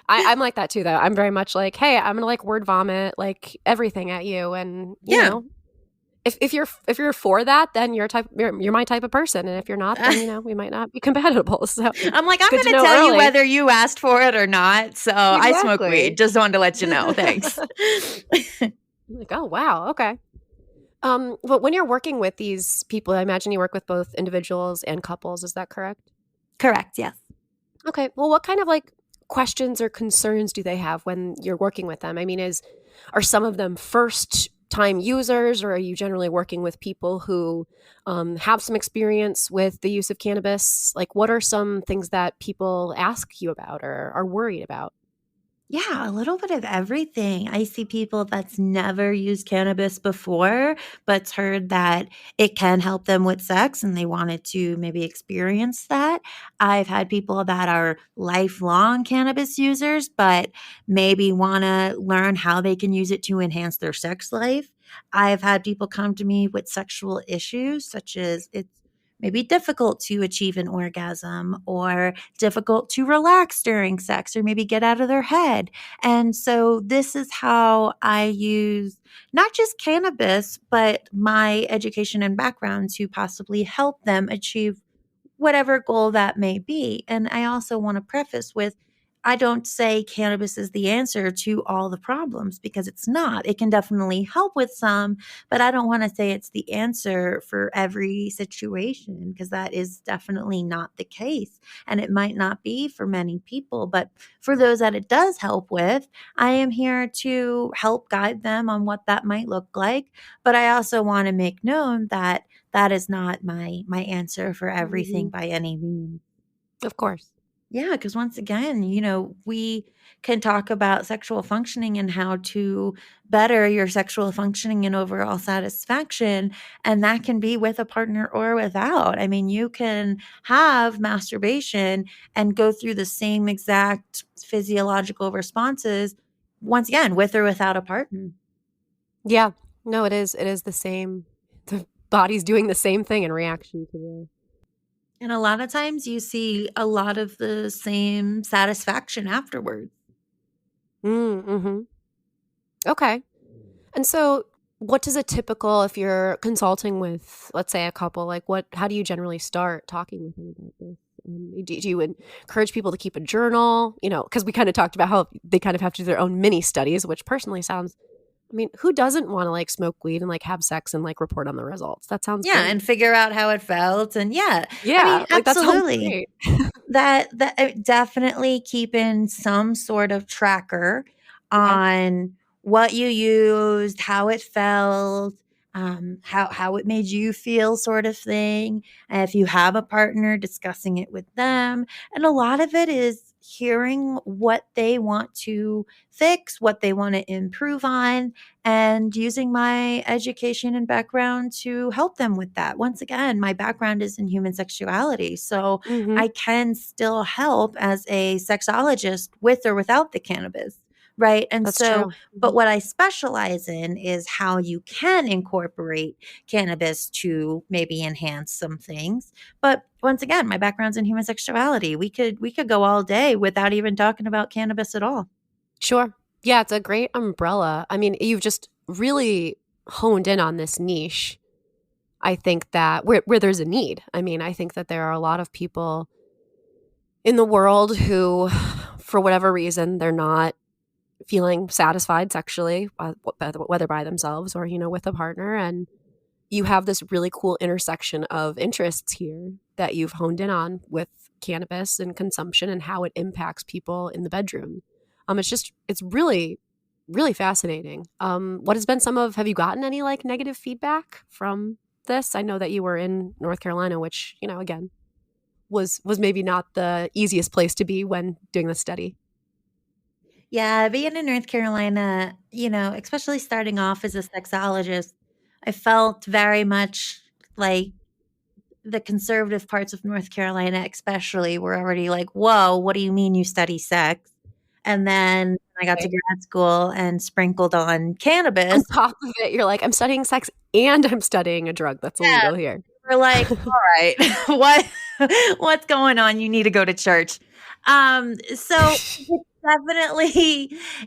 I'm like that too, though. I'm very much like, hey, I'm gonna like word vomit like everything at you, and you know, if you're for that, then you're my type of person, and if you're not, then we might not be compatible. So I'm like, I'm good going to to know tell you early. whether you asked for it or not. So I smoke weed. Just wanted to let you know. Thanks. Like, oh wow, okay. But when you're working with these people, I imagine you work with both individuals and couples. Is that correct? Correct. Yes. Okay. Well, what kind of like questions or concerns do they have when you're working with them? I mean, are some of them first time users, or are you generally working with people who have some experience with the use of cannabis? Like, what are some things that people ask you about or are worried about? Yeah, a little bit of everything. I see people that's never used cannabis before, but's heard that it can help them with sex and they wanted to maybe experience that. I've had people that are lifelong cannabis users, but maybe want to learn how they can use it to enhance their sex life. I've had people come to me with sexual issues, such as it's maybe difficult to achieve an orgasm or difficult to relax during sex or maybe get out of their head. And so this is how I use not just cannabis, but my education and background to possibly help them achieve whatever goal that may be. And I also want to preface with I don't say cannabis is the answer to all the problems because it's not. It can definitely help with some, but I don't want to say it's the answer for every situation because that is definitely not the case. And it might not be for many people, but for those that it does help with, I am here to help guide them on what that might look like. But I also want to make known that that is not my answer for everything by any means. Of course. Yeah, because once again, we can talk about sexual functioning and how to better your sexual functioning and overall satisfaction. And that can be with a partner or without. I mean, you can have masturbation and go through the same exact physiological responses, once again, with or without a partner. Yeah. No, it is. It is the same. The body's doing the same thing in reaction to the. And a lot of times you see a lot of the same satisfaction afterwards. Mm-hmm. Okay. And so, what does a typical, if you're consulting with, let's say, a couple, like how do you generally start talking with them about this? Do you encourage people to keep a journal? Because we kind of talked about how they kind of have to do their own mini studies, which personally sounds, I mean, who doesn't want to like smoke weed and like have sex and like report on the results? That sounds Yeah, great. and figure out how it felt. And I mean, Like that sounds absolutely. great. That definitely keeping some sort of tracker Okay. on what you used, how it felt, how it made you feel, sort of thing. And if you have a partner, discussing it with them. And a lot of it is hearing what they want to fix, what they want to improve on, and using my education and background to help them with that. Once again, my background is in human sexuality. So Mm-hmm. I can still help as a sexologist with or without the cannabis. Right. And That's so, true. but what I specialize in is how you can incorporate cannabis to maybe enhance some things. But once again, my background's in human sexuality. We could go all day without even talking about cannabis at all. Sure. Yeah, it's a great umbrella. I mean, you've just really honed in on this niche. I think that where there's a need. I mean, I think that there are a lot of people in the world who, for whatever reason, they're not feeling satisfied sexually, whether by themselves or, with a partner. And you have this really cool intersection of interests here that you've honed in on with cannabis and consumption and how it impacts people in the bedroom. It's really, really fascinating. What has been have you gotten any like negative feedback from this? I know that you were in North Carolina, which, again, was maybe not the easiest place to be when doing the study. Yeah, being in North Carolina, especially starting off as a sexologist, I felt very much like the conservative parts of North Carolina, especially, were already like, whoa, what do you mean you study sex? And then I got to Right. grad school and sprinkled on On cannabis. top of it, you're like, I'm studying sex and I'm studying a drug that's Yeah, illegal here. we're like, all right, what's going on? You need to go to church. So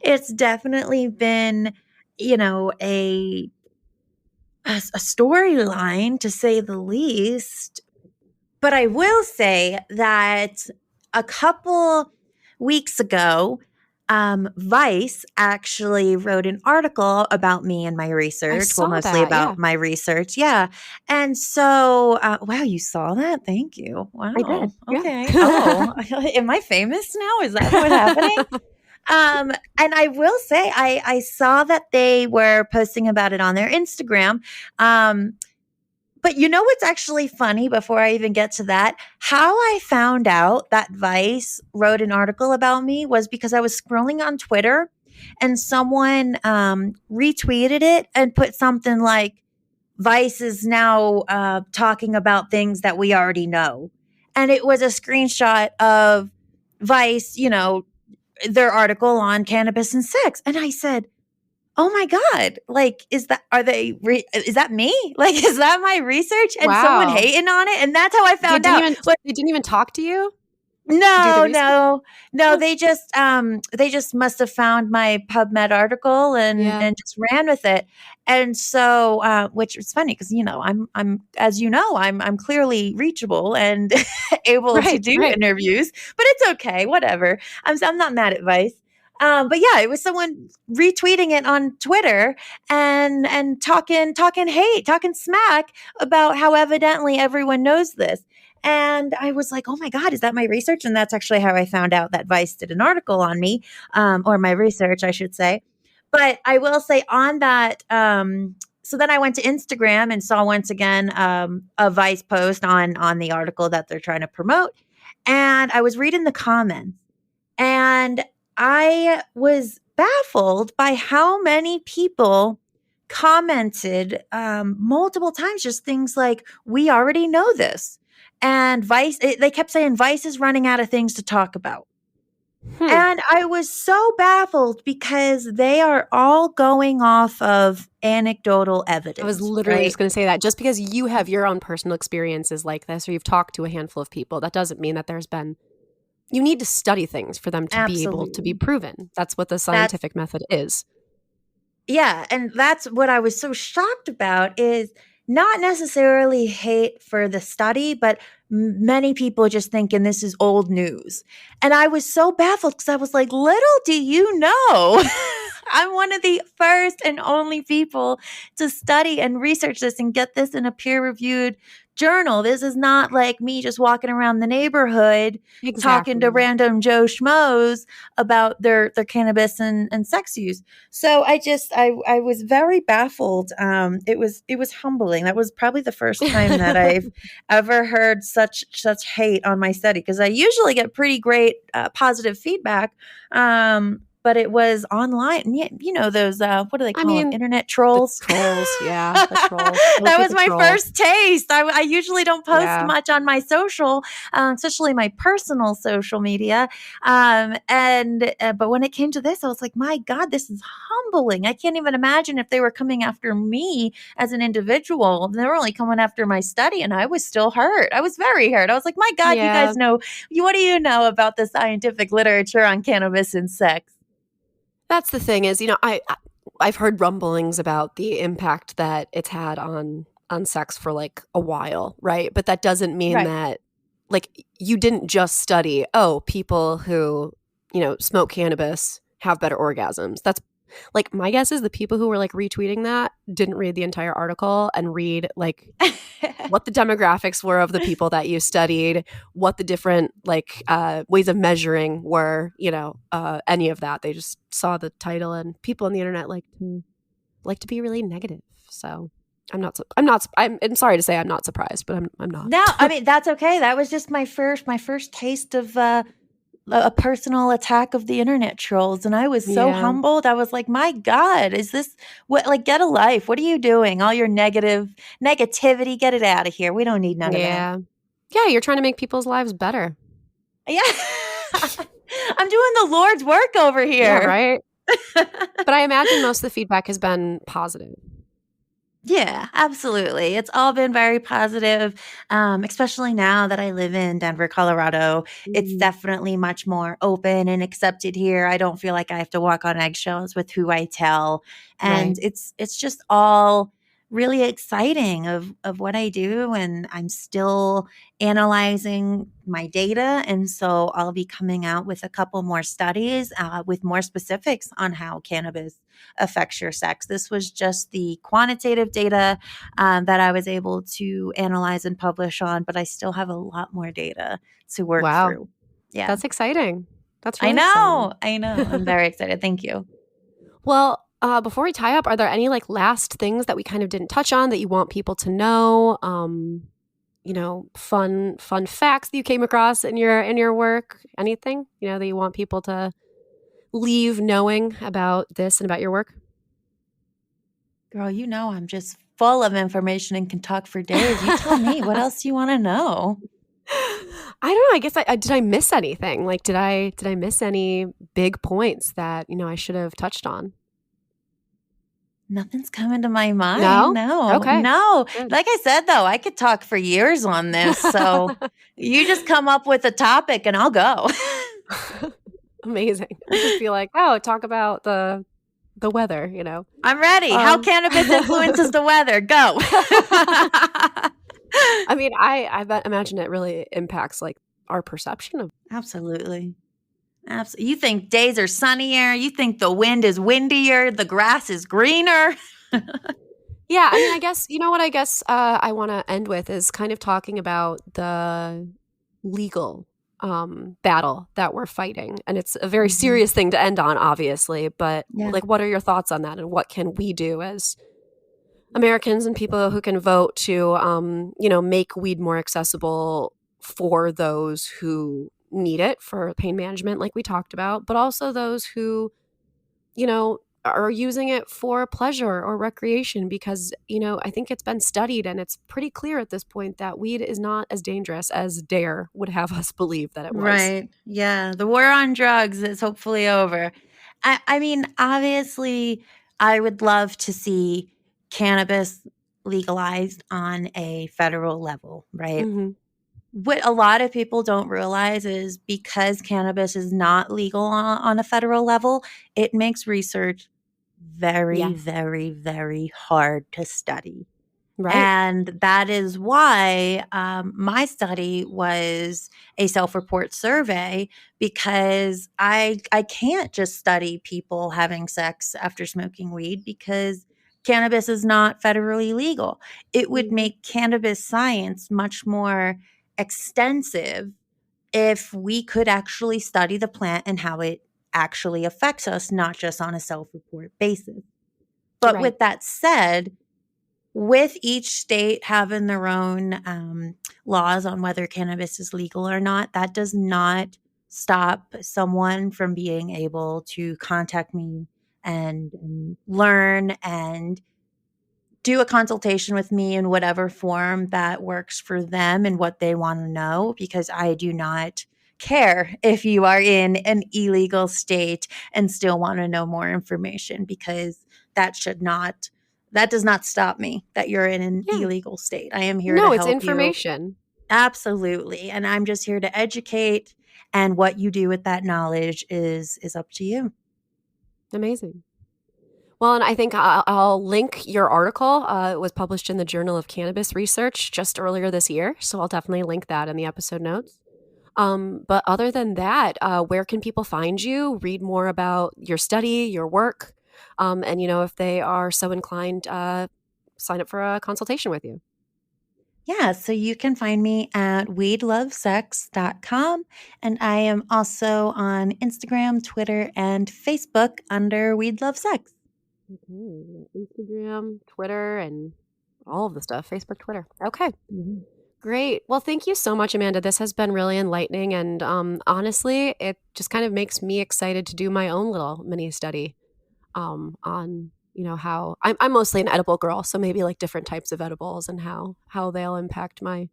it's definitely been, a storyline to say the least. But I will say that a couple weeks ago, Vice actually wrote an article about me and my I research. Well, saw mostly that. Yeah, about my research. Yeah. And so, wow, you saw that? Thank you. I did. Wow. Yeah. Okay. Oh, am I famous now? Is that what's happening? And I will say, I saw that they were posting about it on their Instagram. But you know what's actually funny before I even get to that? How I found out that Vice wrote an article about me was because I was scrolling on Twitter and someone retweeted it and put something like, Vice is now talking about things that we already know. And it was a screenshot of Vice, their article on cannabis and sex. And I said, oh my God, like, is that me? Like, is that my research? And someone Wow. hating on it? And that's how I found out. They didn't even talk to you to do the No, research? no. Huh. They just must have found my PubMed article and just ran with it. And so, which is funny because I'm as I'm clearly reachable and able to do Right. interviews, but it's okay, whatever. I'm not mad at Vice. But yeah, it was someone retweeting it on Twitter and talking hate, talking smack about how evidently everyone knows this. And I was like, oh my God, is that my research? And that's actually how I found out that Vice did an article on me, or my research, I should say. But I will say on that, so then I went to Instagram and saw once again a Vice post on the article that they're trying to promote. And I was reading the comments and I was baffled by how many people commented multiple times, just things like, we already know this. And they kept saying Vice is running out of things to talk about. And I was so baffled because they are all going off of anecdotal evidence. I was literally right? just going to say that just because you have your own personal experiences like this, or you've talked to a handful of people, that doesn't mean that you need to study things for them to be able to be proven. That's what the scientific method is. Yeah. And that's what I was so shocked about, is not necessarily hate for the study, but many people just thinking this is old news. And I was so baffled because I was like, little do you know, I'm one of the first and only people to study and research this and get this in a peer-reviewed journal. This is not like me just walking around the neighborhood talking to random Joe Schmoes about their cannabis and sex use. So I was very baffled. It was humbling. That was probably the first time that I've ever heard such hate on my study, because I usually get pretty great positive feedback. But it was online. Those, what do they call them? Internet trolls. The trolls, yeah. The trolls. That was my first taste. I usually don't post much on my social, especially my personal social media. But when it came to this, I was like, my God, this is humbling. I can't even imagine if they were coming after me as an individual. They were only coming after my study, and I was still hurt. I was very hurt. I was like, my God, you guys know, what do you know about the scientific literature on cannabis and sex? That's the thing is, I've heard rumblings about the impact that it's had on sex for like a while, right? But that doesn't mean that, like, you didn't just study, people who, smoke cannabis have better orgasms. That's like, my guess is the people who were like retweeting that didn't read the entire article and read like what the demographics were of the people that you studied, what the different like ways of measuring were, any of that. They just saw the title, and people on the internet like to be really negative. So I'm sorry to say I'm not surprised, but I'm not. No, I mean, that's okay. That was just my first taste of a personal attack of the internet trolls, and I was so humbled. I was like, my God, is this what, like, get a life? What are you doing? All your negativity, get it out of here. We don't need none of that. Yeah, you're trying to make people's lives better. Yeah. I'm doing the Lord's work over here. Yeah, right? But I imagine most of the feedback has been positive. Yeah, absolutely. It's all been very positive, especially now that I live in Denver, Colorado. It's definitely much more open and accepted here. I don't feel like I have to walk on eggshells with who I tell. And it's just all really exciting of what I do. And I'm still analyzing my data. And so I'll be coming out with a couple more studies with more specifics on how cannabis affects your sex. This was just the quantitative data that I was able to analyze and publish on, but I still have a lot more data to work through. Yeah. That's exciting. That's really exciting. I know. I'm very excited. Thank you. Well, before we tie up, are there any like last things that we kind of didn't touch on that you want people to know? Fun facts that you came across in your work? Anything, that you want people to leave knowing about this and about your work? Girl, I'm just full of information and can talk for days. You tell me, what else you want to know? I don't know. I guess I did I miss anything? Like, did I miss any big points that, I should have touched on? Nothing's coming to my mind. No? No, Okay. no. Good. Like I said, though, I could talk for years on this. So you just come up with a topic and I'll go. Amazing. I'll just be like, oh, talk about the weather, I'm ready. How cannabis influences the weather. Go. I mean, I imagine it really impacts like our perception of. Absolutely. Absolutely. You think days are sunnier. You think the wind is windier. The grass is greener. Yeah. I mean, I guess, what I guess I want to end with is kind of talking about the legal battle that we're fighting. And it's a very serious thing to end on, obviously. But like, what are your thoughts on that? And what can we do as Americans and people who can vote to, make weed more accessible for those who need it for pain management, like we talked about, but also those who, are using it for pleasure or recreation because, I think it's been studied and it's pretty clear at this point that weed is not as dangerous as DARE would have us believe that it was. Right. Yeah. The war on drugs is hopefully over. I mean, obviously, I would love to see cannabis legalized on a federal level, right? Mm-hmm. What a lot of people don't realize is because cannabis is not legal on a federal level, it makes research very, very, very hard to study. Right. And that is why my study was a self-report survey, because I can't just study people having sex after smoking weed because cannabis is not federally legal. It would make cannabis science much more extensive if we could actually study the plant and how it actually affects us, not just on a self-report basis. But with that said, with each state having their own laws on whether cannabis is legal or not, that does not stop someone from being able to contact me and learn and do a consultation with me in whatever form that works for them and what they want to know, because I do not care if you are in an illegal state and still want to know more information, because that does not stop me that you're in an illegal state. I am here to help you. No, it's information. Absolutely. And I'm just here to educate, and what you do with that knowledge is up to you. Amazing. Well, and I think I'll link your article. It was published in the Journal of Cannabis Research just earlier this year. So I'll definitely link that in the episode notes. But other than that, where can people find you, read more about your study, your work? And, if they are so inclined, sign up for a consultation with you. Yeah, so you can find me at weedlovesex.com. And I am also on Instagram, Twitter, and Facebook under Weed Love Sex. Instagram, Twitter, and all of the stuff. Facebook, Twitter. Okay. Great. Well, thank you so much, Amanda. This has been really enlightening. And honestly, it just kind of makes me excited to do my own little mini study on, how I'm mostly an edible girl. So maybe like different types of edibles and how they'll impact my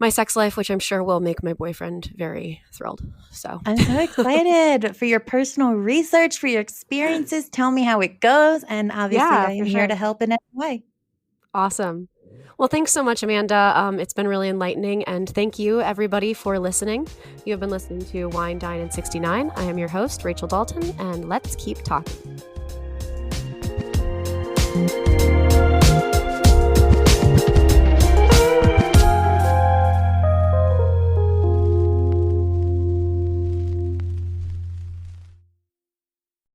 sex life, which I'm sure will make my boyfriend very thrilled. So I'm so excited for your personal research, for your experiences. Tell me how it goes. And obviously, I am here to help in any way. Awesome. Well, thanks so much, Amanda. It's been really enlightening. And thank you, everybody, for listening. You have been listening to Wine, Dine, and 69. I am your host, Rachel Dalton, and let's keep talking.